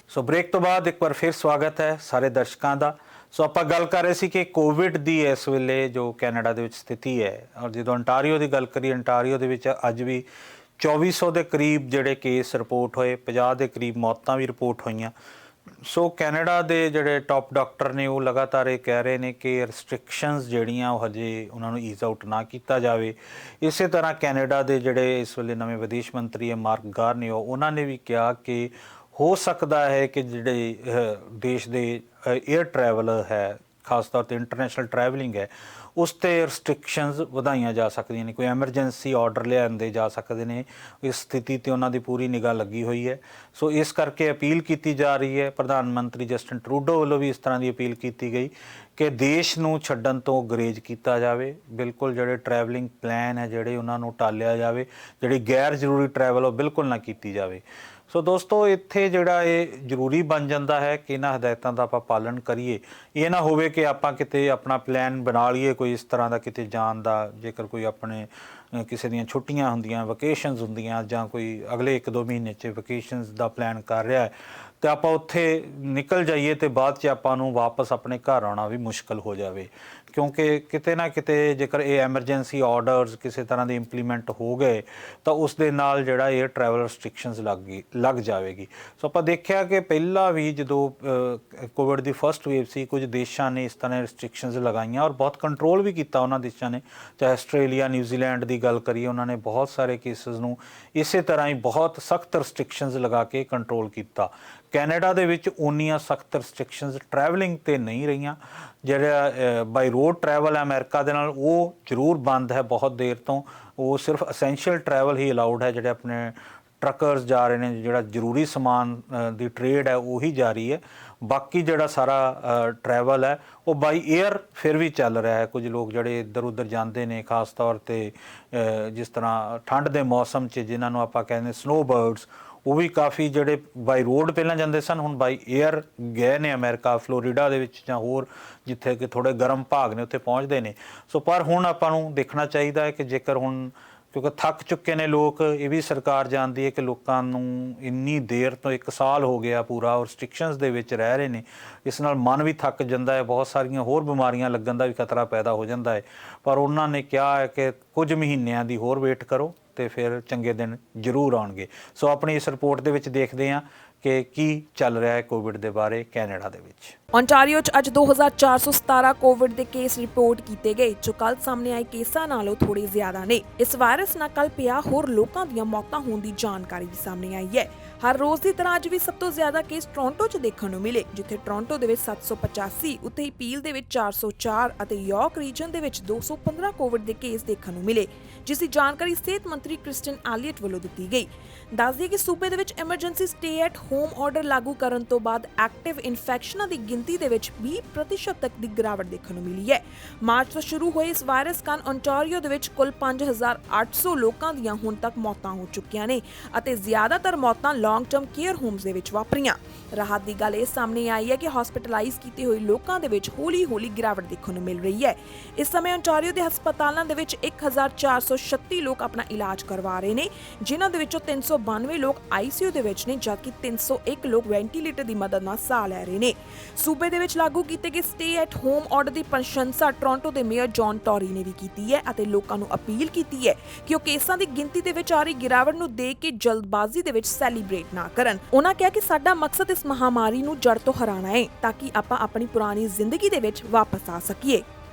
ਸੋ ਬ੍ਰੇਕ ਤੋਂ ਬਾਅਦ ਇੱਕ ਵਾਰ ਫਿਰ ਸਵਾਗਤ ਹੈ ਸਾਰੇ ਦਰਸ਼ਕਾਂ ਦਾ। ਸੋ ਆਪਾਂ ਗੱਲ ਕਰ ਰਹੇ ਸੀ ਕਿ ਕੋਵਿਡ ਦੀ ਇਸ ਵੇਲੇ ਜੋ ਕੈਨੇਡਾ ਦੇ ਵਿੱਚ ਸਥਿਤੀ ਹੈ, ਔਰ ਜਦੋਂ ਅੰਟਾਰੀਓ ਦੀ ਗੱਲ ਕਰੀਏ, ਅੰਟਾਰੀਓ ਦੇ ਵਿੱਚ ਅੱਜ ਵੀ 2400 ਦੇ ਕਰੀਬ ਜਿਹੜੇ ਕੇਸ ਰਿਪੋਰਟ ਹੋਏ, 50 ਦੇ ਕਰੀਬ ਮੌਤਾਂ ਵੀ ਰਿਪੋਰਟ ਹੋਈਆਂ। ਸੋ ਕੈਨੇਡਾ ਦੇ ਜਿਹੜੇ ਟਾਪ ਡਾਕਟਰ ਨੇ ਉਹ ਲਗਾਤਾਰ ਇਹ ਕਹਿ ਰਹੇ ਨੇ ਕਿ ਰਿਸਟ੍ਰਿਕਸ਼ਨਸ ਜਿਹੜੀਆਂ ਉਹ ਹਜੇ ਉਹਨਾਂ ਨੂੰ ਈਜ਼ ਆਊਟ ਨਾ ਕੀਤਾ ਜਾਵੇ। ਇਸੇ ਤਰ੍ਹਾਂ ਕੈਨੇਡਾ ਦੇ ਜਿਹੜੇ ਇਸ ਵੇਲੇ ਨਵੇਂ ਵਿਦੇਸ਼ ਮੰਤਰੀ ਹੈ ਮਾਰਕ ਗਾਰਨੀਓ, ਉਹਨਾਂ ਨੇ ਵੀ ਕਿਹਾ ਕਿ ਹੋ ਸਕਦਾ ਹੈ ਕਿ ਜਿਹੜੇ ਦੇਸ਼ ਦੇ ਏਅਰ ਟਰੈਵਲ ਹੈ, ਖਾਸ ਤੌਰ 'ਤੇ ਇੰਟਰਨੈਸ਼ਨਲ ਟਰੈਵਲਿੰਗ ਹੈ, ਉਸ 'ਤੇ ਰਿਸਟ੍ਰਿਕਸ਼ਨਸ ਵਧਾਈਆਂ ਜਾ ਸਕਦੀਆਂ ਨੇ, ਕੋਈ ਐਮਰਜੈਂਸੀ ਆਰਡਰ ਲਿਆਂਦੇ ਜਾ ਸਕਦੇ ਨੇ। ਇਸ ਸਥਿਤੀ 'ਤੇ ਉਹਨਾਂ ਦੀ ਪੂਰੀ ਨਿਗਾਹ ਲੱਗੀ ਹੋਈ ਹੈ। ਸੋ ਇਸ ਕਰਕੇ ਅਪੀਲ ਕੀਤੀ ਜਾ ਰਹੀ ਹੈ, ਪ੍ਰਧਾਨ ਮੰਤਰੀ ਜਸਟਿਨ ਟਰੂਡੋ ਵੱਲੋਂ ਵੀ ਇਸ ਤਰ੍ਹਾਂ ਦੀ ਅਪੀਲ ਕੀਤੀ ਗਈ ਕਿ ਦੇਸ਼ ਨੂੰ ਛੱਡਣ ਤੋਂ ਗੁਰੇਜ਼ ਕੀਤਾ ਜਾਵੇ। ਬਿਲਕੁਲ ਜਿਹੜੇ ਟਰੈਵਲਿੰਗ ਪਲਾਨ ਹੈ ਜਿਹੜੇ ਉਹਨਾਂ ਨੂੰ ਟਾਲਿਆ ਜਾਵੇ, ਜਿਹੜੀ ਗੈਰ ਜ਼ਰੂਰੀ ਟਰੈਵਲ ਉਹ ਬਿਲਕੁਲ ਨਾ ਕੀਤੀ ਜਾਵੇ। ਸੋ ਦੋਸਤੋ, ਇੱਥੇ ਜਿਹੜਾ ਇਹ ਜ਼ਰੂਰੀ ਬਣ ਜਾਂਦਾ ਹੈ ਕਿ ਇਹਨਾਂ ਹਦਾਇਤਾਂ ਦਾ ਆਪਾਂ ਪਾਲਣ ਕਰੀਏ। ਇਹ ਨਾ ਹੋਵੇ ਕਿ ਆਪਾਂ ਕਿਤੇ ਆਪਣਾ ਪਲਾਨ ਬਣਾ ਲਈਏ ਕੋਈ ਇਸ ਤਰ੍ਹਾਂ ਦਾ ਕਿਤੇ ਜਾਣ ਦਾ, ਜੇਕਰ ਕੋਈ ਆਪਣੇ ਕਿਸੇ ਦੀਆਂ ਛੁੱਟੀਆਂ ਹੁੰਦੀਆਂ, ਵਕੇਸ਼ਨਸ ਹੁੰਦੀਆਂ, ਜਾਂ ਕੋਈ ਅਗਲੇ 1-2 ਮਹੀਨੇ 'ਚ ਵਕੇਸ਼ਨਸ ਦਾ ਪਲਾਨ ਕਰ ਰਿਹਾ ਹੈ, ਤੇ ਆਪਾਂ ਉੱਥੇ ਨਿਕਲ ਜਾਈਏ ਤੇ ਬਾਅਦ 'ਚ ਆਪਾਂ ਨੂੰ ਵਾਪਸ ਆਪਣੇ ਘਰ ਆਉਣਾ ਵੀ ਮੁਸ਼ਕਲ ਹੋ ਜਾਵੇ। ਕਿਉਂਕਿ ਕਿਤੇ ਨਾ ਕਿਤੇ ਜੇਕਰ ਇਹ ਐਮਰਜੈਂਸੀ ਆਰਡਰਸ ਕਿਸੇ ਤਰ੍ਹਾਂ ਦੇ ਇੰਪਲੀਮੈਂਟ ਹੋ ਗਏ ਤਾਂ ਉਸ ਦੇ ਨਾਲ ਜਿਹੜਾ ਇਹ ਟਰੈਵਲ ਰਿਸਟ੍ਰਿਕਸ਼ਨਸ ਲੱਗ ਜਾਵੇਗੀ। ਸੋ ਆਪਾਂ ਦੇਖਿਆ ਕਿ ਪਹਿਲਾਂ ਵੀ ਜਦੋਂ ਕੋਵਿਡ ਦੀ ਫਸਟ ਵੇਵ ਸੀ, ਕੁਝ ਦੇਸ਼ਾਂ ਨੇ ਇਸ ਤਰ੍ਹਾਂ ਰਿਸਟ੍ਰਿਕਸ਼ਨਸ ਲਗਾਈਆਂ ਔਰ ਬਹੁਤ ਕੰਟਰੋਲ ਵੀ ਕੀਤਾ ਉਹਨਾਂ ਦੇਸ਼ਾਂ ਨੇ। ਚਾਹੇ ਆਸਟ੍ਰੇਲੀਆ, ਨਿਊਜ਼ੀਲੈਂਡ ਦੀ ਗੱਲ ਕਰੀਏ, ਉਹਨਾਂ ਨੇ ਬਹੁਤ ਸਾਰੇ ਕੇਸਿਸ ਨੂੰ ਇਸੇ ਤਰ੍ਹਾਂ ਹੀ ਬਹੁਤ ਸਖਤ ਰਿਸਟ੍ਰਿਕਸ਼ਨਸ ਲਗਾ ਕੇ ਕੰਟਰੋਲ ਕੀਤਾ। ਕੈਨੇਡਾ ਦੇ ਵਿੱਚ ਉਨੀਆਂ ਸਖਤ ਰਿਸਟ੍ਰਿਕਸ਼ਨਸ ਟਰੈਵਲਿੰਗ 'ਤੇ ਨਹੀਂ ਰਹੀਆਂ। ਜਿਹੜਾ ਬਾਈ ਰੋਡ ਟਰੈਵਲ ਹੈ ਅਮਰੀਕਾ ਦੇ ਨਾਲ, ਉਹ ਜ਼ਰੂਰ ਬੰਦ ਹੈ ਬਹੁਤ ਦੇਰ ਤੋਂ। ਉਹ ਸਿਰਫ ਅਸੈਂਸ਼ੀਅਲ ਟਰੈਵਲ ਹੀ ਅਲਾਉਡ ਹੈ। ਜਿਹੜੇ ਆਪਣੇ ਟਰੱਕਰਸ ਜਾ ਰਹੇ ਨੇ, ਜਿਹੜਾ ਜ਼ਰੂਰੀ ਸਮਾਨ ਦੀ ਟਰੇਡ ਹੈ ਉਹੀ ਜਾਰੀ ਹੈ। ਬਾਕੀ ਜਿਹੜਾ ਸਾਰਾ ਟਰੈਵਲ ਹੈ ਉਹ ਬਾਈ ਏਅਰ ਫਿਰ ਵੀ ਚੱਲ ਰਿਹਾ ਹੈ। ਕੁਝ ਲੋਕ ਜਿਹੜੇ ਇੱਧਰ ਉੱਧਰ ਜਾਂਦੇ ਨੇ, ਖਾਸ ਤੌਰ 'ਤੇ ਜਿਸ ਤਰ੍ਹਾਂ ਠੰਡ ਦੇ ਮੌਸਮ 'ਚ ਜਿਨ੍ਹਾਂ ਨੂੰ ਆਪਾਂ ਕਹਿੰਦੇ ਸਨੋ ਬਰਡਸ, ਉਹ ਵੀ ਕਾਫੀ ਜਿਹੜੇ ਬਾਈ ਰੋਡ ਪਹਿਲਾਂ ਜਾਂਦੇ ਸਨ, ਹੁਣ ਬਾਈ ਏਅਰ ਗਏ ਨੇ ਅਮਰੀਕਾ, ਫਲੋਰੀਡਾ ਦੇ ਵਿੱਚ ਜਾਂ ਹੋਰ ਜਿੱਥੇ ਕਿ ਥੋੜ੍ਹੇ ਗਰਮ ਭਾਗ ਨੇ ਉੱਥੇ ਪਹੁੰਚਦੇ ਨੇ। ਸੋ ਪਰ ਹੁਣ ਆਪਾਂ ਨੂੰ ਦੇਖਣਾ ਚਾਹੀਦਾ ਹੈ ਕਿ ਜੇਕਰ ਹੁਣ, ਕਿਉਂਕਿ ਥੱਕ ਚੁੱਕੇ ਨੇ ਲੋਕ, ਇਹ ਵੀ ਸਰਕਾਰ ਜਾਣਦੀ ਹੈ ਕਿ ਲੋਕਾਂ ਨੂੰ ਇੰਨੀ ਦੇਰ ਤੋਂ 1 ਸਾਲ ਹੋ ਗਿਆ ਪੂਰਾ ਰਿਸਟ੍ਰਿਕਸ਼ਨਸ ਦੇ ਵਿੱਚ ਰਹਿ ਰਹੇ ਨੇ, ਇਸ ਨਾਲ ਮਨ ਵੀ ਥੱਕ ਜਾਂਦਾ ਹੈ, ਬਹੁਤ ਸਾਰੀਆਂ ਹੋਰ ਬਿਮਾਰੀਆਂ ਲੱਗਣ ਦਾ ਵੀ ਖਤਰਾ ਪੈਦਾ ਹੋ ਜਾਂਦਾ ਹੈ। ਪਰ ਉਹਨਾਂ ਨੇ ਕਿਹਾ ਹੈ ਕਿ ਕੁਝ ਮਹੀਨਿਆਂ ਦੀ ਹੋਰ ਵੇਟ ਕਰੋ ਤੇ ਫਿਰ ਚੰਗੇ ਦਿਨ ਜ਼ਰੂਰ ਆਉਣਗੇ। ਸੋ ਆਪਣੀ ਇਸ ਰਿਪੋਰਟ ਦੇ ਵਿੱਚ ਦੇਖਦੇ ਹਾਂ ਕਿ ਕੀ ਚੱਲ ਰਿਹਾ ਹੈ ਕੋਵਿਡ ਦੇ ਬਾਰੇ ਕੈਨੇਡਾ ਦੇ ਵਿੱਚ। ਓਨਟਾਰੀਓ 'ਚ ਅੱਜ 2417 ਕੋਵਿਡ ਦੇ ਕੇਸ ਰਿਪੋਰਟ ਕੀਤੇ ਗਏ, ਜੋ ਕੱਲ ਸਾਹਮਣੇ ਆਏ ਕੇਸਾਂ ਨਾਲੋਂ ਥੋੜੇ ਜ਼ਿਆਦਾ ਨੇ। ਇਸ ਵਾਇਰਸ ਨਾਲ ਕੱਲ 50 ਹੋਰ ਲੋਕਾਂ ਦੀਆਂ ਮੌਤਾਂ ਹੋਣ ਦੀ ਜਾਣਕਾਰੀ ਵੀ ਸਾਹਮਣੇ ਆਈ ਹੈ। ਹਰ ਰੋਜ਼ ਦੀ ਤਰ੍ਹਾਂ ਅੱਜ ਵੀ ਸਭ ਤੋਂ ਜ਼ਿਆਦਾ ਕੇਸ ਟੋਰਾਂਟੋ 'ਚ ਦੇਖਣ ਨੂੰ ਮਿਲੇ, ਜਿੱਥੇ ਟੋਰਾਂਟੋ ਦੇ ਵਿੱਚ 785, ਉੱਥੇ ਹੀ ਪੀਲ ਦੇ ਵਿੱਚ 404 ਅਤੇ ਯਾਰਕ ਰੀਜਨ ਦੇ ਵਿੱਚ 215 ਕੋਵਿਡ ਦੇ ਕੇਸ ਦੇਖਣ ਨੂੰ ਮਿਲੇ, ਜਿਸ ਦੀ ਜਾਣਕਾਰੀ ਸਿਹਤ ਮੰਤਰੀ ਕ੍ਰਿਸਟਨ ਐਲੀਅਟ ਵੱਲੋਂ ਦਿੱਤੀ ਗਈ। ਦੱਸ ਦਈਏ ਕਿ ਸੂਬੇ ਦੇ ਵਿੱਚ emergency stay at home order ਲਾਗੂ ਕਰਨ ਤੋਂ ਬਾਅਦ ਐਕਟਿਵ ਇਨਫੈਕਸ਼ਨਾਂ ਦੀ ਗਿਣਤੀ ਦੇ ਵਿੱਚ 20% ਤੱਕ ਦੀ ਗਿਰਾਵਟ ਦੇਖਣ ਨੂੰ ਮਿਲੀ ਹੈ। ਮਾਰਚ ਤੋਂ ਸ਼ੁਰੂ ਹੋਏ ਇਸ ਵਾਇਰਸ ਕਾਰਨ ਓਨਟਾਰੀਓ ਦੇ ਵਿੱਚ ਕੁੱਲ 5800 ਲੋਕਾਂ ਦੀਆਂ ਹੁਣ ਤੱਕ ਮੌਤਾਂ ਹੋ ਚੁੱਕੀਆਂ ਨੇ ਅਤੇ ਜ਼ਿਆਦਾਤਰ ਮੌਤਾਂ ਲੌਂਗ ਟਰਮ ਕੇਅਰ ਹੋਮਸ ਦੇ ਵਿੱਚ ਵਾਪਰੀਆਂ। ਰਾਹਤ ਦੀ ਗੱਲ ਇਹ ਸਾਹਮਣੇ ਆਈ ਹੈ ਕਿ ਹਸਪੀਟਲਾਈਜ਼ ਕੀਤੇ ਹੋਏ ਲੋਕਾਂ ਦੇ ਵਿੱਚ ਹੌਲੀ-ਹੌਲੀ ਗਿਰਾਵਟ ਦੇਖਣ ਨੂੰ ਮਿਲ ਰਹੀ ਹੈ। ਇਸ ਸਮੇਂ ਓਨਟਾਰੀਓ ਦੇ ਹਸਪਤਾਲਾਂ ਦੇ ਵਿੱਚ 1436 ਲੋਕ ਆਪਣਾ ਇਲਾਜ ਕਰਵਾ ਰਹੇ ਨੇ, ਜਿਨ੍ਹਾਂ ਦੇ ਵਿੱਚੋਂ 392 ਲੋਕ ICU ਦੇ ਵਿੱਚ ਨੇ, ਜਦਕਿ 301 ਲੋਕ ਵੈਂਟੀਲੇਟਰ ਦੀ ਮਦਦ ਨਾਲ ਸਾਹ ਲੈ ਰਹੇ ਨੇ। ਸੂਬੇ ਦੇ ਵਿੱਚ ਲਾਗੂ ਕੀਤੇ ਗਏ ਸਟੇ ਐਟ ਹੋਮ ਆਰਡਰ ਦੀ ਪ੍ਰਸ਼ੰਸਾ ਟੋਰਾਂਟੋ ਦੇ ਮੇਅਰ ਜੌਨ ਟੌਰੀ ਨੇ ਵੀ ਕੀਤੀ ਹੈ ਅਤੇ ਲੋਕਾਂ ਨੂੰ ਅਪੀਲ ਕੀਤੀ ਹੈ ਕਿ ਉਹ ਕੇਸਾਂ ਦੀ ਗਿਣਤੀ ਦੇ ਵਿੱਚ ਆ ਰਹੀ ਗਿਰਾਵਟ ਨੂੰ ਦੇਖ ਕੇ ਜਲਦਬਾਜ਼ੀ ਦੇ ਵਿੱਚ ਸੈਲੀਬ੍ਰੇਟ ਨਾ ਕਰਨ। ਉਹਨਾਂ ਕਿਹਾ ਕਿ ਸਾਡਾ ਮਕਸਦ ਇਸ ਮਹਾਮਾਰੀ ਨੂੰ ਜੜ ਤੋਂ ਹਰਾਉਣਾ ਹੈ ਤਾਂ ਕਿ ਆਪਾਂ ਆਪਣੀ ਪੁਰਾਣੀ ਜ਼ਿੰਦਗੀ ਦੇ ਵਿੱਚ ਵਾਪਸ ਆ ਸਕੀਏ।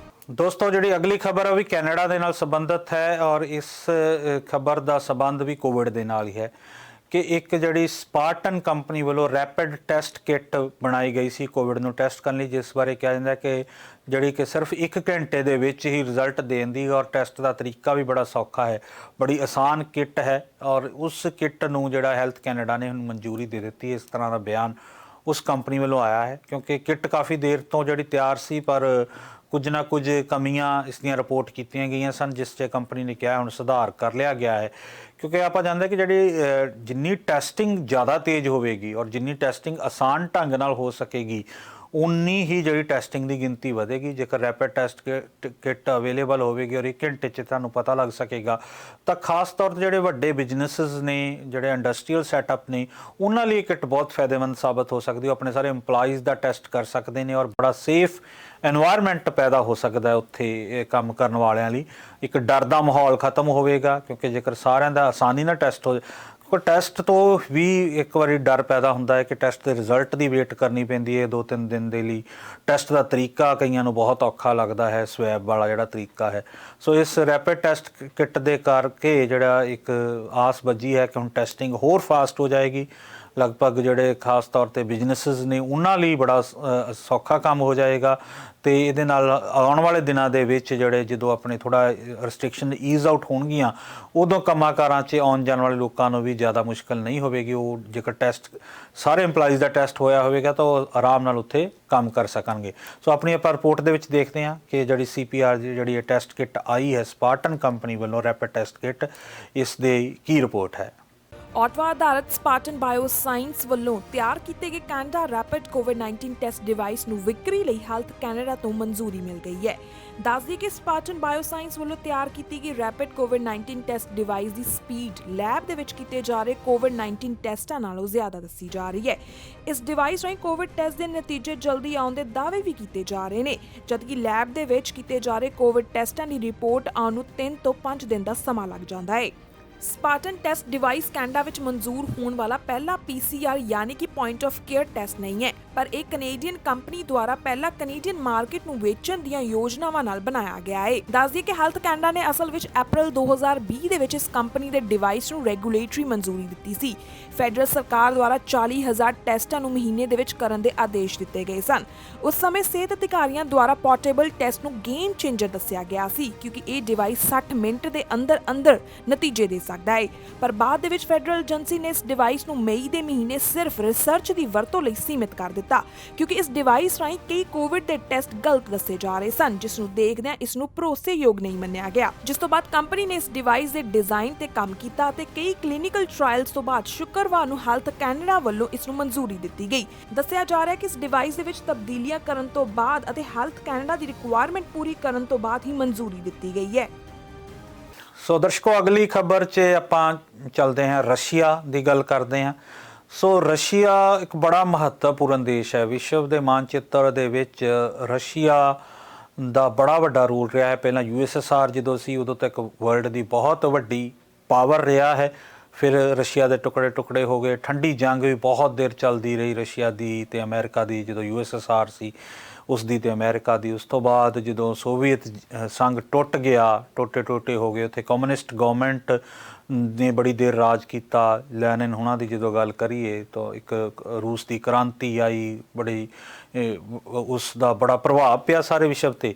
ਦੋਸਤੋ, ਜਿਹੜੀ ਅਗਲੀ ਖਬਰ ਹੈ ਉਹ ਵੀ ਕੈਨੇਡਾ ਦੇ ਨਾਲ ਸੰਬੰਧਿਤ ਹੈ ਔਰ ਇਸ ਖਬਰ ਦਾ ਸੰਬੰਧ ਵੀ ਕੋਵਿਡ ਦੇ ਨਾਲ ਹੀ ਹੈ ਕਿ ਇੱਕ ਜਿਹੜੀ ਸਪਾਰਟਨ ਕੰਪਨੀ ਵੱਲੋਂ ਰੈਪਿਡ ਟੈਸਟ ਕਿੱਟ ਬਣਾਈ ਗਈ ਸੀ ਕੋਵਿਡ ਨੂੰ ਟੈਸਟ ਕਰਨ ਲਈ, ਜਿਸ ਬਾਰੇ ਕਿਹਾ ਜਾਂਦਾ ਕਿ ਜਿਹੜੀ ਕਿ ਸਿਰਫ 1 ਘੰਟੇ ਦੇ ਵਿੱਚ ਹੀ ਰਿਜ਼ਲਟ ਦੇਣ ਦੀ ਔਰ ਟੈਸਟ ਦਾ ਤਰੀਕਾ ਵੀ ਬੜਾ ਸੌਖਾ ਹੈ, ਬੜੀ ਆਸਾਨ ਕਿੱਟ ਹੈ ਔਰ ਉਸ ਕਿੱਟ ਨੂੰ ਜਿਹੜਾ ਹੈਲਥ ਕੈਨੇਡਾ ਨੇ ਹੁਣ ਮਨਜ਼ੂਰੀ ਦੇ ਦਿੱਤੀ। ਇਸ ਤਰ੍ਹਾਂ ਦਾ ਬਿਆਨ ਉਸ ਕੰਪਨੀ ਵੱਲੋਂ ਆਇਆ ਹੈ ਕਿਉਂਕਿ ਕਿੱਟ ਕਾਫੀ ਦੇਰ ਤੋਂ ਜਿਹੜੀ ਤਿਆਰ ਸੀ ਪਰ ਕੁਝ ਨਾ ਕੁਝ ਕਮੀਆਂ ਇਸ ਦੀਆਂ ਰਿਪੋਰਟ ਕੀਤੀਆਂ ਗਈਆਂ ਸਨ, ਜਿਸ 'ਚ ਕੰਪਨੀ ਨੇ ਕਿਹਾ ਹੁਣ ਸੁਧਾਰ ਕਰ ਲਿਆ ਗਿਆ ਹੈ। ਕਿਉਂਕਿ ਆਪਾਂ ਜਾਣਦੇ ਕਿ ਜਿਹੜੀ ਜਿੰਨੀ ਟੈਸਟਿੰਗ ਜ਼ਿਆਦਾ ਤੇਜ਼ ਹੋਵੇਗੀ ਔਰ ਜਿੰਨੀ ਟੈਸਟਿੰਗ ਆਸਾਨ ਢੰਗ ਨਾਲ ਹੋ ਸਕੇਗੀ ਉਨੀ ਹੀ ਜਿਹੜੀ ਟੈਸਟਿੰਗ ਦੀ ਗਿਣਤੀ ਵਧੇਗੀ। ਜੇਕਰ ਰੈਪਿਡ ਟੈਸਟ ਕਿੱਟ ਅਵੇਲੇਬਲ ਹੋਵੇਗੀ ਔਰ 1 ਘੰਟੇ 'ਚ ਤੁਹਾਨੂੰ ਪਤਾ ਲੱਗ ਸਕੇਗਾ ਤਾਂ ਖਾਸ ਤੌਰ 'ਤੇ ਜਿਹੜੇ ਵੱਡੇ ਬਿਜ਼ਨੈਸਿਸ ਨੇ, ਜਿਹੜੇ ਇੰਡਸਟਰੀਅਲ ਸੈਟਅਪ ਨੇ, ਉਹਨਾਂ ਲਈ ਕਿੱਟ ਬਹੁਤ ਫਾਇਦੇਮੰਦ ਸਾਬਤ ਹੋ ਸਕਦੀ ਹੈ। ਉਹ ਆਪਣੇ ਸਾਰੇ EMPLOYEES ਦਾ ਟੈਸਟ ਕਰ ਸਕਦੇ ਨੇ ਔਰ ਬੜਾ ਸੇਫ एनवायरमेंट पैदा हो सकता है उत्थे काम करने वालियां लई। एक डर का माहौल खत्म होवेगा क्योंकि जेकर सारिਆਂ ਦਾ आसानी नाल टैसट हो कोई टैसट तो भी एक बारी डर पैदा होंदा है कि टैसट के रिजल्ट की वेट करनी पैंदी है 2-3 दिन के लिए। टैसट का तरीका कईयां नूं बहुत औखा लगता है, स्वैब वाला जिहड़ा तरीका है। सो इस रैपिड टैसट किट दे करके जिहड़ा एक आस बजी है कि हुण टैसटिंग होर फास्ट हो जाएगी। लगभग जोड़े खास तौर पर बिजनेसिस ने उन्होंने बड़ा सौखा काम हो जाएगा। तो ये आने वाले दिनों के जोड़े जो अपने थोड़ा रिस्ट्रिक्शन ईज आउट होणगियां उदों कामां कारां 'च आउण जाण वाले लोगों को भी ज़्यादा मुश्किल नहीं होगी। वो जेकर टैसट सारे एम्पलॉइज़ का टैसट होया होगा तो आराम नाल उत्थे काम कर सकणगे। सो अपनी आप रिपोर्ट दे विच देखते हैं कि जिहड़ी CPR जिहड़ी टैसट किट आई है स्पार्टन कंपनी वालों रैपिड टैसट किट, इस दे की रिपोर्ट है। ऑटवा आधारित स्पार्टन बायोसाइंस ਵੱਲੋਂ ਤਿਆਰ ਕੀਤੇ ਗਏ ਕੈਨੇਡਾ ਰੈਪਿਡ ਕੋਵਿਡ-19 ਟੈਸਟ ਡਿਵਾਈਸ ਨੂੰ ਵਿਕਰੀ ਲਈ ਹੈਲਥ ਕੈਨੇਡਾ ਤੋਂ ਮਨਜ਼ੂਰੀ ਮਿਲ ਗਈ ਹੈ। ਦੱਸਦੀ ਕਿ ਸਪਾਰਟਨ ਬਾਇਓਸਾਇੰਸ ਵੱਲੋਂ ਤਿਆਰ ਕੀਤੀ ਗਈ ਰੈਪਿਡ ਕੋਵਿਡ-19 ਟੈਸਟ ਡਿਵਾਈਸ ਦੀ ਸਪੀਡ ਲੈਬ ਦੇ ਵਿੱਚ ਕੀਤੇ ਜਾ ਰਹੇ ਕੋਵਿਡ-19 ਟੈਸਟਾਂ ਨਾਲੋਂ ਜ਼ਿਆਦਾ ਦੱਸੀ ਜਾ ਰਹੀ ਹੈ। ਇਸ ਡਿਵਾਈਸ ਰਾਹੀਂ ਕੋਵਿਡ ਟੈਸਟ ਦੇ ਨਤੀਜੇ ਜਲਦੀ ਆਉਣ ਦੇ ਦਾਅਵੇ ਵੀ ਕੀਤੇ ਜਾ ਰਹੇ ਨੇ, ਜਦਕਿ ਲੈਬ ਦੇ ਵਿੱਚ ਕੀਤੇ ਜਾ ਰਹੇ ਕੋਵਿਡ ਟੈਸਟਾਂ ਦੀ ਰਿਪੋਰਟ ਆਉਣ ਨੂੰ 3 ਤੋਂ 5 ਦਿਨ ਦਾ ਸਮਾਂ ਲੱਗ ਜਾਂਦਾ ਹੈ। ਸਪਾਰਟਨ ਟੈਸਟ ਡਿਵਾਈਸ ਕੈਨੇਡਾ ਵਿੱਚ ਮਨਜ਼ੂਰ ਹੋਣ ਵਾਲਾ ਪਹਿਲਾ PCR ਯਾਨੀ ਕਿ ਪੁਆਇੰਟ ਆਫ ਕੇਅਰ ਟੈਸਟ ਨਹੀਂ ਹੈ, ਪਰ ਇਹ ਕੈਨੇਡੀਅਨ ਕੰਪਨੀ ਦੁਆਰਾ ਪਹਿਲਾ ਕੈਨੇਡੀਅਨ ਮਾਰਕੀਟ ਨੂੰ ਵੇਚਣ ਦੀਆਂ ਯੋਜਨਾਵਾਂ ਨਾਲ ਬਣਾਇਆ ਗਿਆ ਹੈ। ਦੱਸਦੀ ਕਿ ਹੈਲਥ ਕੈਨੇਡਾ ਨੇ ਅਸਲ ਵਿੱਚ ਅਪ੍ਰੈਲ 2020 ਦੇ ਵਿੱਚ ਇਸ ਕੰਪਨੀ ਦੇ ਡਿਵਾਈਸ ਨੂੰ ਰੈਗੂਲੇਟਰੀ ਮਨਜ਼ੂਰੀ ਦਿੱਤੀ ਸੀ। ਫੈਡਰਲ ਸਰਕਾਰ ਦੁਆਰਾ 40,000 ਟੈਸਟਾਂ ਨੂੰ ਮਹੀਨੇ ਦੇ ਵਿੱਚ ਕਰਨ ਦੇ ਆਦੇਸ਼ ਦਿੱਤੇ ਗਏ ਸਨ। ਉਸ ਸਮੇਂ ਸਿਹਤ ਅਧਿਕਾਰੀਆਂ ਦੁਆਰਾ ਪੋਰਟੇਬਲ ਟੈਸਟ ਨੂੰ ਗੇਮ ਚੇਂਜਰ ਦੱਸਿਆ ਗਿਆ ਸੀ ਕਿਉਂਕਿ ਇਹ ਡਿਵਾਈਸ 60 ਮਿੰਟ ਦੇ ਅੰਦਰ ਨਤੀਜੇ ਦੇ ਸਕਦਾ ਹੈ, ਪਰ ਬਾਅਦ ਦੇ ਵਿੱਚ ਫੈਡਰਲ ਏਜੰਸੀ ਨੇ ਇਸ ਡਿਵਾਈਸ ਨੂੰ ਮਈ ਦੇ ਮਹੀਨੇ ਸਿਰਫ ਰਿਸਰਚ ਦੀ ਵਰਤੋਂ ਲਈ ਸੀਮਿਤ ਕਰ ਦਿੱਤਾ ਕਿਉਂਕਿ ਇਸ ਡਿਵਾਈਸ ਰਾਹੀਂ ਕਈ ਕੋਵਿਡ ਦੇ ਟੈਸਟ ਗਲਤ ਦੱਸੇ ਜਾ ਰਹੇ ਸਨ, ਜਿਸ ਨੂੰ ਦੇਖਦਿਆਂ ਇਸ ਨੂੰ ਭਰੋਸੇਯੋਗ ਨਹੀਂ ਮੰਨਿਆ ਗਿਆ। ਜਿਸ ਤੋਂ ਬਾਅਦ ਕੰਪਨੀ ਨੇ ਇਸ ਡਿਵਾਈਸ ਦੇ ਡਿਜ਼ਾਈਨ ਤੇ ਕੰਮ ਕੀਤਾ ਅਤੇ ਕਈ ਕਲੀਨਿਕਲ ਟ੍ਰਾਇਲਸ ਤੋਂ ਬਾਅਦ ਸ਼ੁੱਕਰਵਾਰ ਨੂੰ ਹੈਲਥ ਕੈਨੇਡਾ ਵੱਲੋਂ ਇਸ ਨੂੰ ਮਨਜ਼ੂਰੀ ਦਿੱਤੀ ਗਈ। ਦੱਸਿਆ ਜਾ ਰਿਹਾ ਹੈ ਕਿ ਇਸ ਡਿਵਾਈਸ ਦੇ ਵਿੱਚ ਤਬਦੀਲੀਆਂ ਕਰਨ ਤੋਂ ਬਾਅਦ ਅਤੇ ਹੈਲਥ ਕੈਨੇਡਾ ਦੀ ਰਿਕੁਆਇਰਮੈਂਟ ਪੂਰੀ ਕਰਨ ਤੋਂ ਬਾਅਦ ਹੀ ਮਨਜ਼ੂਰੀ ਦਿੱਤੀ ਗਈ ਹੈ। ਸੋ ਦਰਸ਼ਕੋ, ਅਗਲੀ ਖਬਰ 'ਚ ਆਪਾਂ ਚੱਲਦੇ ਹਾਂ, ਰਸ਼ੀਆ ਦੀ ਗੱਲ ਕਰਦੇ ਹਾਂ। ਸੋ ਰਸ਼ੀਆ ਇੱਕ ਬੜਾ ਮਹੱਤਵਪੂਰਨ ਦੇਸ਼ ਹੈ ਵਿਸ਼ਵ ਦੇ ਮਾਨਚਿੱਤਰ ਦੇ ਵਿੱਚ। ਰਸ਼ੀਆ ਦਾ ਬੜਾ ਵੱਡਾ ਰੋਲ ਰਿਹਾ ਹੈ। ਪਹਿਲਾਂ USSR ਜਦੋਂ ਸੀ ਉਦੋਂ ਤੱਕ ਵਰਲਡ ਦੀ ਬਹੁਤ ਵੱਡੀ ਪਾਵਰ ਰਿਹਾ ਹੈ। ਫਿਰ ਰਸ਼ੀਆ ਦੇ ਟੁਕੜੇ ਟੁਕੜੇ ਹੋ ਗਏ। ਠੰਡੀ ਜੰਗ ਵੀ ਬਹੁਤ ਦੇਰ ਚੱਲਦੀ ਰਹੀ ਰਸ਼ੀਆ ਦੀ ਤੇ ਅਮਰੀਕਾ ਦੀ, ਜਦੋਂ USSR ਸੀ ਉਸ ਦੀ ਤੇ ਅਮਰੀਕਾ ਦੀ। ਉਸ ਤੋਂ ਬਾਅਦ ਜਦੋਂ ਸੋਵੀਅਤ ਸੰਘ ਟੁੱਟ ਗਿਆ, ਟੋਟੇ ਹੋ ਗਏ, ਉੱਥੇ ਕਮਿਊਨਿਸਟ ਗਵਰਨਮੈਂਟ ਨੇ ਬੜੀ ਦੇਰ ਰਾਜ ਕੀਤਾ। ਲੈਨਿਨ ਹੁਣਾਂ ਦੀ ਜਦੋਂ ਗੱਲ ਕਰੀਏ ਤਾਂ ਇੱਕ ਰੂਸ ਦੀ ਕ੍ਰਾਂਤੀ ਆਈ, ਬੜੀ ਉਸ ਦਾ ਬੜਾ ਪ੍ਰਭਾਵ ਪਿਆ ਸਾਰੇ ਵਿਸ਼ਵ 'ਤੇ।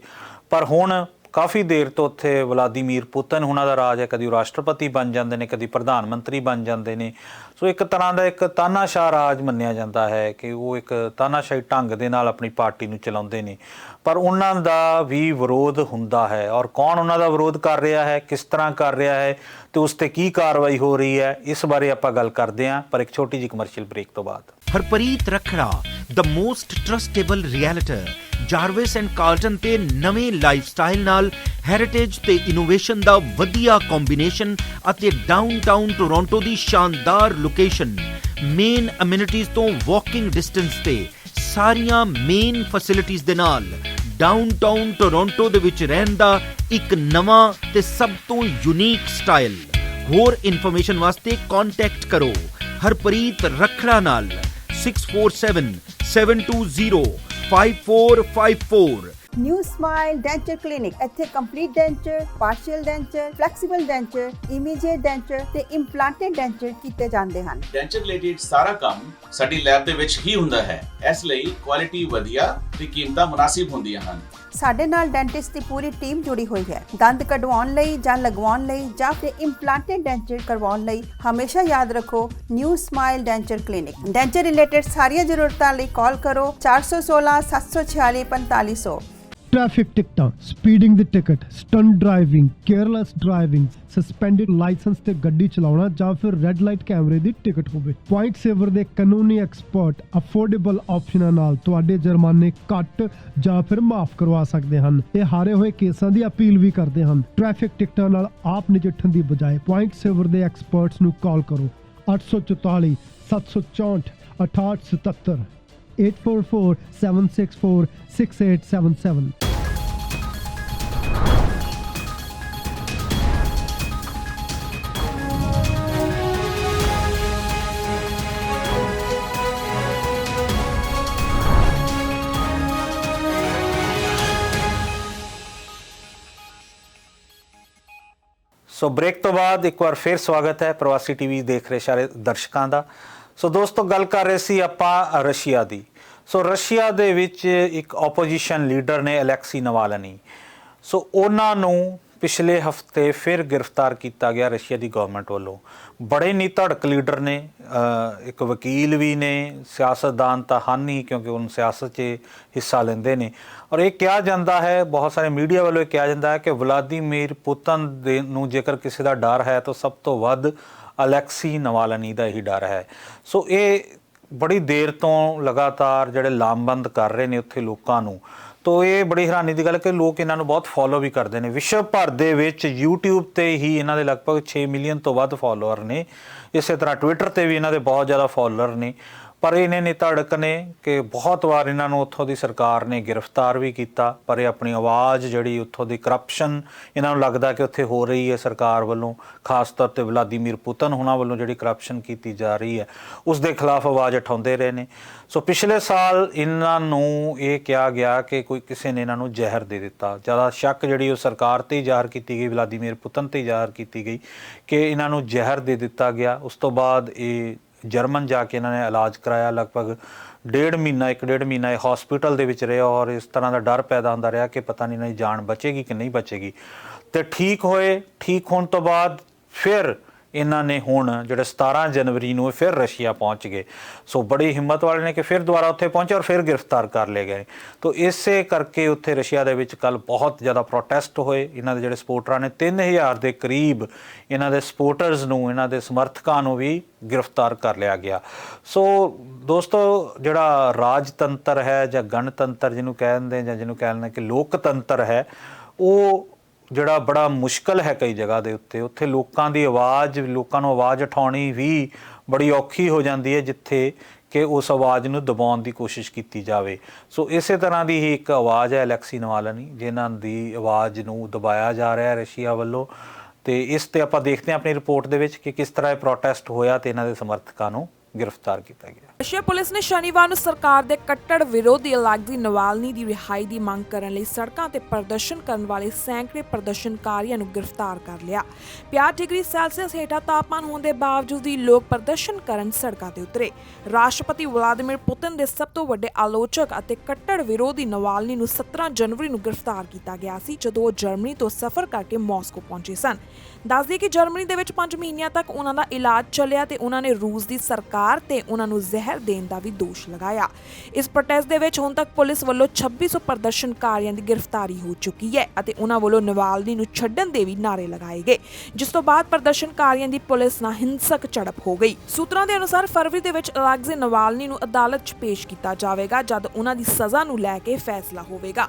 ਪਰ ਹੁਣ ਕਾਫੀ ਦੇਰ ਤੋਂ ਉੱਥੇ ਵਲਾਦੀਮੀਰ ਪੁਤਨ ਹੁਣਾਂ ਦਾ ਰਾਜ ਹੈ। ਕਦੀ ਉਹ ਰਾਸ਼ਟਰਪਤੀ ਬਣ ਜਾਂਦੇ ਨੇ, ਕਦੀ ਪ੍ਰਧਾਨ ਮੰਤਰੀ ਬਣ ਜਾਂਦੇ ਨੇ। ਸੋ ਇੱਕ ਤਰ੍ਹਾਂ ਦਾ ਇੱਕ ਤਾਨਾਸ਼ਾਹ ਰਾਜ ਮੰਨਿਆ ਜਾਂਦਾ ਹੈ ਕਿ ਉਹ ਇੱਕ ਤਾਨਾਸ਼ਾਹੀ ਢੰਗ ਦੇ ਨਾਲ ਆਪਣੀ ਪਾਰਟੀ ਨੂੰ ਚਲਾਉਂਦੇ ਨੇ। ਪਰ ਉਹਨਾਂ ਦਾ ਵੀ ਵਿਰੋਧ ਹੁੰਦਾ ਹੈ, ਔਰ ਕੌਣ ਉਹਨਾਂ ਦਾ ਵਿਰੋਧ ਕਰ ਰਿਹਾ ਹੈ, ਕਿਸ ਤਰ੍ਹਾਂ ਕਰ ਰਿਹਾ ਹੈ ਤੇ ਉਸ 'ਤੇ ਕੀ ਕਾਰਵਾਈ ਹੋ ਰਹੀ ਹੈ, ਇਸ ਬਾਰੇ ਆਪਾਂ ਗੱਲ ਕਰਦੇ ਹਾਂ, ਪਰ ਇੱਕ ਛੋਟੀ ਜਿਹੀ ਕਮਰਸ਼ੀਅਲ ਬ੍ਰੇਕ ਤੋਂ ਬਾਅਦ। Harpreet Rakhra, the most trustable realtor, Jarvis and Carlton ਤੇ ਨਵੇਂ ਲਾਈਫਸਟਾਈਲ ਨਾਲ ਹੈਰੀਟੇਜ ਤੇ ਇਨੋਵੇਸ਼ਨ ਦਾ ਵਧੀਆ ਕੰਬੀਨੇਸ਼ਨ ਅਤੇ ਡਾਊਨਟਾਊਨ ਟੋਰਾਂਟੋ ਦੀ ਸ਼ਾਨਦਾਰ ਲੋਕੇਸ਼ਨ, ਮੇਨ ਅਮਿਨਿਟੀਜ਼ ਤੋਂ ਵਾਕਿੰਗ ਡਿਸਟੈਂਸ ਤੇ ਸਾਰੀਆਂ ਮੇਨ ਫੈਸਿਲਿਟੀਜ਼ ਦੇ ਨਾਲ ਡਾਊਨਟਾਊਨ ਟੋਰਾਂਟੋ ਦੇ ਵਿੱਚ ਰਹਿਣ ਦਾ ਇੱਕ ਨਵਾਂ ਤੇ ਸਭ ਤੋਂ ਯੂਨੀਕ ਸਟਾਈਲ। ਹੋਰ ਇਨਫੋਰਮੇਸ਼ਨ ਵਾਸਤੇ ਕੰਟੈਕਟ ਕਰੋ ਹਰਪ੍ਰੀਤ ਰੱਖੜਾ ਨਾਲ 6477205454। New Smile Denture Clinic, ਇੱਥੇ complete denture, partial denture, flexible denture, immediate denture ਤੇ ਇੰਪਲਾਂਟਡ ਡੈਂਚਰ ਕੀਤੇ ਜਾਂਦੇ ਹਨ। ਡੈਂਚਰ ਰਿਲੇਟਡ ਸਾਰਾ ਕੰਮ ਸਾਡੀ ਲੈਬ ਦੇ ਵਿੱਚ ਹੀ ਹੁੰਦਾ ਹੈ, ਇਸ ਲਈ ਕੁਆਲਿਟੀ ਵਧੀਆ ਤੇ ਕੀਮਤਾਂ ਮੁਨਾਸਿਬ ਹੁੰਦੀਆਂ ਹਨ। ਸਾਡੇ ਨਾਲ ਡੈਂਟਿਸਟ ਦੀ ਪੂਰੀ ਟੀਮ ਜੁੜੀ ਹੋਈ ਹੈ। ਦੰਦ ਕਢਵਾਉਣ ਲਈ ਜਾਂ ਲਗਵਾਉਣ ਲਈ ਜਾਂ ਫਿਰ ਇੰਪਲਾਂਟਡ ਡੈਂਚਰ ਕਰਵਾਉਣ ਲਈ ਹਮੇਸ਼ਾ ਯਾਦ ਰੱਖੋ new smile denture clinic. Denture related ਸਾਰੀਆਂ ਜ਼ਰੂਰਤਾਂ ਲਈ ਕਾਲ ਕਰੋ 416 746 4500। ट्रैफिक टिकटां, स्पीडिंग दी ticket, stunt driving, careless driving, suspended licence ते गड्डी चलाउणा जां फिर रेड लाइट कैमरे दी टिकट होवे। पॉइंट सेवर दे कानूनी एक्सपर्ट अफोर्डेबल ऑप्शनां नाल तुहाडे जुर्माने घट जां फिर माफ करवा सकदे हन। ਇਹ ਹਾਰੇ ਹੋਏ ਕੇਸਾਂ ਦੀ ਅਪੀਲ ਵੀ ਕਰਦੇ ਹਨ। ਟ੍ਰੈਫਿਕ ਟਿਕਟਾਂ ਨਾਲ ਆਪ ਨਜਿੱਠਣ ਦੀ ਬਜਾਏ ਪੁਆਇੰਟ ਸੇਵਰ ਦੇ ਐਕਸਪਰਟਸ ਨੂੰ ਕਾਲ ਕਰੋ 844 764 6877 844 764 6877। ਸੋ ਬ੍ਰੇਕ ਤੋਂ ਬਾਅਦ ਇੱਕ ਵਾਰ ਫਿਰ ਸਵਾਗਤ ਹੈ ਪ੍ਰਵਾਸੀ ਟੀਵੀ ਦੇਖ ਰਹੇ ਸਾਰੇ ਦਰਸ਼ਕਾਂ ਦਾ। ਸੋ ਦੋਸਤੋ, ਗੱਲ ਕਰ ਰਹੇ ਸੀ ਆਪਾਂ ਰਸ਼ੀਆ ਦੀ। ਸੋ ਰਸ਼ੀਆ ਦੇ ਵਿੱਚ ਇੱਕ ਆਪੋਜੀਸ਼ਨ ਲੀਡਰ ਨੇ ਅਲੈਕਸੀ ਨਵਾਲਨੀ। ਸੋ ਉਹਨਾਂ ਨੂੰ ਪਿਛਲੇ ਹਫਤੇ ਫਿਰ ਗ੍ਰਿਫਤਾਰ ਕੀਤਾ ਗਿਆ ਰਸ਼ੀਆ ਦੀ ਗਵਰਨਮੈਂਟ ਵੱਲੋਂ। ਬੜੇ ਨਿਧੜਕ ਲੀਡਰ ਨੇ, ਇੱਕ ਵਕੀਲ ਵੀ ਨੇ, ਸਿਆਸਤਦਾਨ ਤਾਂ ਹਨ ਹੀ ਕਿਉਂਕਿ ਉਹ ਸਿਆਸਤ 'ਚ ਹਿੱਸਾ ਲੈਂਦੇ ਨੇ। ਔਰ ਇਹ ਕਿਹਾ ਜਾਂਦਾ ਹੈ, ਬਹੁਤ ਸਾਰੇ ਮੀਡੀਆ ਵੱਲੋਂ ਇਹ ਕਿਹਾ ਜਾਂਦਾ ਹੈ ਕਿ ਵਲਾਦੀਮੀਰ ਪੁਤਨ ਦੇ ਨੂੰ ਜੇਕਰ ਕਿਸੇ ਦਾ ਡਰ ਹੈ ਤਾਂ ਸਭ ਤੋਂ ਵੱਧ ਅਲੈਕਸੀ ਨਵਾਲਨੀ ਦਾ ਹੀ ਡਰ ਹੈ। ਸੋ ਇਹ ਬੜੀ ਦੇਰ ਤੋਂ ਲਗਾਤਾਰ ਜਿਹੜੇ ਲਾਮਬੰਦ ਕਰ ਰਹੇ ਨੇ ਉੱਥੇ ਲੋਕਾਂ ਨੂੰ। ਤੋ ਇਹ ਬੜੀ ਹੈਰਾਨੀ ਦੀ ਗੱਲ ਕਿ ਲੋਕ ਇਹਨਾਂ ਨੂੰ ਬਹੁਤ ਫੋਲੋ ਵੀ ਕਰਦੇ ਨੇ। ਵਿਸ਼ਵ ਭਰ ਦੇ ਵਿੱਚ YouTube ਤੇ ਹੀ ਇਹਨਾਂ ਦੇ ਲਗਭਗ 6 ਮਿਲੀਅਨ ਤੋਂ ਵੱਧ ਫੋਲੋਅਰ ਨੇ। ਇਸੇ ਤਰ੍ਹਾਂ ਟਵਿੱਟਰ ਤੇ ਵੀ ਇਹਨਾਂ ਦੇ ਬਹੁਤ ਜ਼ਿਆਦਾ ਫੋਲੋਅਰ ਨੇ। ਪਰ ਇਹਨੇ ਨਿਧੜਕ ਨੇ ਕਿ ਬਹੁਤ ਵਾਰ ਇਹਨਾਂ ਨੂੰ ਉੱਥੋਂ ਦੀ ਸਰਕਾਰ ਨੇ ਗ੍ਰਿਫਤਾਰ ਵੀ ਕੀਤਾ, ਪਰ ਇਹ ਆਪਣੀ ਆਵਾਜ਼ ਜਿਹੜੀ ਉੱਥੋਂ ਦੀ ਕਰਪਸ਼ਨ, ਇਹਨਾਂ ਨੂੰ ਲੱਗਦਾ ਕਿ ਉੱਥੇ ਹੋ ਰਹੀ ਹੈ ਸਰਕਾਰ ਵੱਲੋਂ, ਖਾਸ ਤੌਰ ਤੇ ਵਲਾਦੀਮੀਰ ਪੁਤਨ ਹੁਣਾਂ ਵੱਲੋਂ ਜਿਹੜੀ ਕਰਪਸ਼ਨ ਕੀਤੀ ਜਾ ਰਹੀ ਹੈ ਉਸ ਦੇ ਖਿਲਾਫ ਆਵਾਜ਼ ਉਠਾਉਂਦੇ ਰਹੇ ਨੇ। ਸੋ ਪਿਛਲੇ ਸਾਲ ਇਹਨਾਂ ਨੂੰ ਇਹ ਕਿਹਾ ਗਿਆ ਕਿ ਕੋਈ ਕਿਸੇ ਨੇ ਇਹਨਾਂ ਨੂੰ ਜ਼ਹਿਰ ਦੇ ਦਿੱਤਾ। ਜ਼ਿਆਦਾ ਸ਼ੱਕ ਜਿਹੜੀ ਉਹ ਸਰਕਾਰ ਤੇ ਹੀ ਜ਼ਾਹਰ ਕੀਤੀ ਗਈ, ਵਲਾਦੀਮੀਰ ਪੁਤਨ ਤੇ ਹੀ ਜ਼ਾਹਰ ਕੀਤੀ ਗਈ ਕਿ ਇਹਨਾਂ ਨੂੰ ਜ਼ਹਿਰ ਦੇ ਦਿੱਤਾ ਗਿਆ। ਉਸ ਤੋਂ ਬਾਅਦ ਇਹ ਜਰਮਨ ਜਾ ਕੇ ਇਹਨਾਂ ਨੇ ਇਲਾਜ ਕਰਾਇਆ। ਲਗਭਗ 1.5 ਮਹੀਨਾ ਇਹ ਹਸਪੀਟਲ ਦੇ ਵਿੱਚ ਰਿਹਾ ਔਰ ਇਸ ਤਰ੍ਹਾਂ ਦਾ ਡਰ ਪੈਦਾ ਹੁੰਦਾ ਰਿਹਾ ਕਿ ਪਤਾ ਨਹੀਂ ਇਹਨਾਂ ਦੀ ਜਾਨ ਬਚੇਗੀ ਕਿ ਨਹੀਂ ਬਚੇਗੀ। ਤੇ ਠੀਕ ਹੋਏ। ਠੀਕ ਹੋਣ ਤੋਂ ਬਾਅਦ ਫਿਰ ਇਹਨਾਂ ਨੇ ਹੁਣ ਜਿਹੜੇ 17 ਜਨਵਰੀ ਨੂੰ ਫਿਰ ਰਸ਼ੀਆ ਪਹੁੰਚ ਗਏ। ਸੋ ਬੜੀ ਹਿੰਮਤ ਵਾਲੇ ਨੇ ਕਿ ਫਿਰ ਦੁਬਾਰਾ ਉੱਥੇ ਪਹੁੰਚੇ ਔਰ ਫਿਰ ਗ੍ਰਿਫਤਾਰ ਕਰ ਲਏ ਗਏ। ਤੋ ਇਸੇ ਕਰਕੇ ਉੱਥੇ ਰਸ਼ੀਆ ਦੇ ਵਿੱਚ ਕੱਲ੍ਹ ਬਹੁਤ ਜ਼ਿਆਦਾ ਪ੍ਰੋਟੈਸਟ ਹੋਏ। ਇਹਨਾਂ ਦੇ ਜਿਹੜੇ ਸਪੋਰਟਰਾਂ ਨੇ 3000 ਦੇ ਕਰੀਬ ਇਹਨਾਂ ਦੇ ਸਪੋਰਟਰਸ ਨੂੰ, ਇਹਨਾਂ ਦੇ ਸਮਰਥਕਾਂ ਨੂੰ ਵੀ ਗ੍ਰਿਫਤਾਰ ਕਰ ਲਿਆ ਗਿਆ। ਸੋ ਦੋਸਤੋ, ਜਿਹੜਾ ਰਾਜਤੰਤਰ ਹੈ ਜਾਂ ਗਣਤੰਤਰ ਜਿਹਨੂੰ ਕਹਿੰਦੇ ਜਾਂ ਜਿਹਨੂੰ ਕਹਿੰਦੇ ਕਿ ਲੋਕਤੰਤਰ ਹੈ, ਉਹ ਜਿਹੜਾ ਬੜਾ ਮੁਸ਼ਕਲ ਹੈ ਕਈ ਜਗ੍ਹਾ ਦੇ ਉੱਤੇ। ਉੱਥੇ ਲੋਕਾਂ ਦੀ ਆਵਾਜ਼, ਲੋਕਾਂ ਨੂੰ ਆਵਾਜ਼ ਉਠਾਉਣੀ ਵੀ ਬੜੀ ਔਖੀ ਹੋ ਜਾਂਦੀ ਹੈ ਜਿੱਥੇ ਕਿ ਉਸ ਆਵਾਜ਼ ਨੂੰ ਦਬਾਉਣ ਦੀ ਕੋਸ਼ਿਸ਼ ਕੀਤੀ ਜਾਵੇ। ਸੋ ਇਸੇ ਤਰ੍ਹਾਂ ਦੀ ਹੀ ਇੱਕ ਆਵਾਜ਼ ਹੈ ਅਲੈਕਸੀ ਨਵਾਲਨੀ, ਜਿਨ੍ਹਾਂ ਦੀ ਆਵਾਜ਼ ਨੂੰ ਦਬਾਇਆ ਜਾ ਰਿਹਾ ਰਸ਼ੀਆ ਵੱਲੋਂ। ਤੇ ਇਸ ਤੇ ਆਪਾਂ ਦੇਖਦੇ ਹਾਂ ਆਪਣੀ ਰਿਪੋਰਟ ਦੇ ਵਿੱਚ ਕਿ ਕਿਸ ਤਰ੍ਹਾਂ ਇਹ ਪ੍ਰੋਟੈਸਟ ਹੋਇਆ ਤੇ ਇਹਨਾਂ ਦੇ ਸਮਰਥਕਾਂ ਨੂੰ गिरफ्तार किया गया। रशिया पुलिस ने शनिवार ਨੂੰ ਸਰਕਾਰ ਦੇ ਕੱਟੜ ਵਿਰੋਧੀ ਅਲੈਗਜ਼ੀ ਨਵਾਲਨੀ ਦੀ ਰਿਹਾਈ ਦੀ ਮੰਗ ਕਰਨ ਲਈ ਸੜਕਾਂ ਤੇ ਪ੍ਰਦਰਸ਼ਨ ਕਰਨ ਵਾਲੇ ਸੈਂਕੜੇ ਪ੍ਰਦਰਸ਼ਨਕਾਰੀਆਂ ਨੂੰ ਗ੍ਰਿਫਤਾਰ ਕਰ ਲਿਆ। 50 ਡਿਗਰੀ ਸੈਲਸੀਅਸ ਹੇਠਾਂ ਤਾਪਮਾਨ ਹੋਣ ਦੇ ਬਾਵਜੂਦ ਵੀ ਲੋਕ ਪ੍ਰਦਰਸ਼ਨ ਕਰਨ ਸੜਕਾਂ ਤੇ ਉਤਰੇ। ਰਾਸ਼ਟਰਪਤੀ ਵਲਾਦੀਮੀਰ ਪੁਤਿਨ ਦੇ ਸਭ ਤੋਂ ਵੱਡੇ ਆਲੋਚਕ ਅਤੇ ਕੱਟੜ ਵਿਰੋਧੀ ਨਵਾਲਨੀ ਨੂੰ 17 ਜਨਵਰੀ ਨੂੰ ਗ੍ਰਿਫਤਾਰ ਕੀਤਾ ਗਿਆ ਸੀ ਜਦੋਂ ਉਹ ਜਰਮਨੀ ਤੋਂ ਸਫ਼ਰ ਕਰਕੇ ਮਾਸਕੋ ਪਹੁੰਚੇ ਸਨ। ਦੱਸਦੇ ਕਿ ਜਰਮਨੀ ਦੇ ਵਿੱਚ 5 ਮਹੀਨਿਆਂ ਤੱਕ ਉਹਨਾਂ ਦਾ ਇਲਾਜ ਚੱਲਿਆ ਤੇ ਉਹਨਾਂ ਨੇ ਰੂਸ ਦੀ ਸਰਕਾਰ ਤੇ ਉਹਨਾਂ ਨੂੰ ਜ਼ਹਿਰ ਦੇਣ ਦਾ ਵੀ ਦੋਸ਼ ਲਗਾਇਆ। ਇਸ ਪ੍ਰੋਟੈਸਟ ਦੇ ਵਿੱਚ ਹੁਣ ਤੱਕ ਪੁਲਿਸ ਵੱਲੋਂ 2600 ਪ੍ਰਦਰਸ਼ਨਕਾਰੀਆਂ ਦੀ ਗ੍ਰਿਫਤਾਰੀ ਹੋ ਚੁੱਕੀ ਹੈ ਅਤੇ ਉਹਨਾਂ ਵੱਲੋਂ ਨਵਾਲਨੀ ਨੂੰ ਛੱਡਣ ਦੇ ਵੀ ਨਾਅਰੇ ਲਗਾਏ ਗਏ, ਜਿਸ ਤੋਂ ਬਾਅਦ ਪ੍ਰਦਰਸ਼ਨਕਾਰੀਆਂ ਦੀ ਪੁਲਿਸ ਨਾਲ ਹਿੰਸਕ ਝੜਪ ਹੋ ਗਈ। ਸੂਤਰਾਂ ਦੇ ਅਨੁਸਾਰ ਫਰਵਰੀ ਦੇ ਵਿੱਚ ਅਲੈਗਜ਼ੀ ਨਵਾਲਨੀ ਨੂੰ ਅਦਾਲਤ 'ਚ ਪੇਸ਼ ਕੀਤਾ ਜਾਵੇਗਾ ਜਦ ਉਹਨਾਂ ਦੀ ਸਜ਼ਾ ਨੂੰ ਲੈ ਕੇ ਫੈਸਲਾ ਹੋਵੇਗਾ।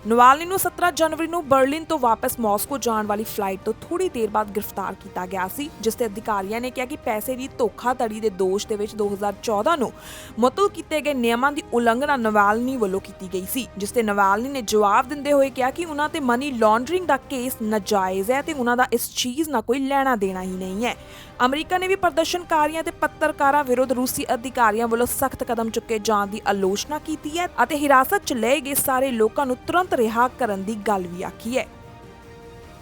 ਨਵਾਲਨੀ ਨੂੰ 17 ਜਨਵਰੀ ਨੂੰ ਬਰਲਿਨ ਤੋਂ ਵਾਪਸ ਮਾਸਕੋ ਜਾਣ ਵਾਲੀ ਫਲਾਈਟ ਤੋਂ ਥੋੜੀ ਦੇਰ ਬਾਅਦ ਗ੍ਰਿਫਤਾਰ ਕੀਤਾ ਗਿਆ ਸੀ, ਜਿਸ ਤੇ ਅਧਿਕਾਰੀਆਂ ਨੇ ਕਿਹਾ ਕਿ ਪੈਸੇ ਦੀ ਧੋਖਾਧੜੀ ਦੇ ਦੋਸ਼ ਦੇ ਵਿੱਚ 2014 ਨੂੰ ਮੁਅੱਤਲ ਕੀਤੇ ਗਏ ਨਿਯਮਾਂ ਦੀ ਉਲੰਘਣਾ ਨਵਾਲਨੀ ਵੱਲੋਂ ਕੀਤੀ ਗਈ ਸੀ, ਜਿਸ ਤੇ ਨਵਾਲਨੀ ਨੇ ਜਵਾਬ ਦਿੰਦੇ ਹੋਏ ਕਿਹਾ ਕਿ ਉਹਨਾਂ ਤੇ ਮਨੀ ਲਾਂਡਰਿੰਗ ਦਾ ਕੇਸ ਨਾਜਾਇਜ਼ ਹੈ ਤੇ ਉਹਨਾਂ ਦਾ ਇਸ ਚੀਜ਼ ਨਾਲ ਕੋਈ ਲੈਣਾ ਦੇਣਾ ਹੀ ਨਹੀਂ ਹੈ। ਅਮਰੀਕਾ ਨੇ ਵੀ ਪ੍ਰਦਰਸ਼ਨਕਾਰੀਆਂ ਤੇ ਪੱਤਰਕਾਰਾਂ ਵਿਰੁੱਧ ਰੂਸੀ ਅਧਿਕਾਰੀਆਂ ਵੱਲੋਂ ਸਖਤ ਕਦਮ ਚੁੱਕੇ ਜਾਣ ਦੀ ਆਲੋਚਨਾ ਕੀਤੀ ਹੈ ਅਤੇ ਹਿਰਾਸਤ 'ਚ ਲਏ ਗਏ ਸਾਰੇ ਲੋਕਾਂ ਨੂੰ ਤੁਰੰਤ ਰਿਹਾ ਕਰਨ ਦੀ ਗੱਲ ਵੀ ਆਖੀ ਹੈ।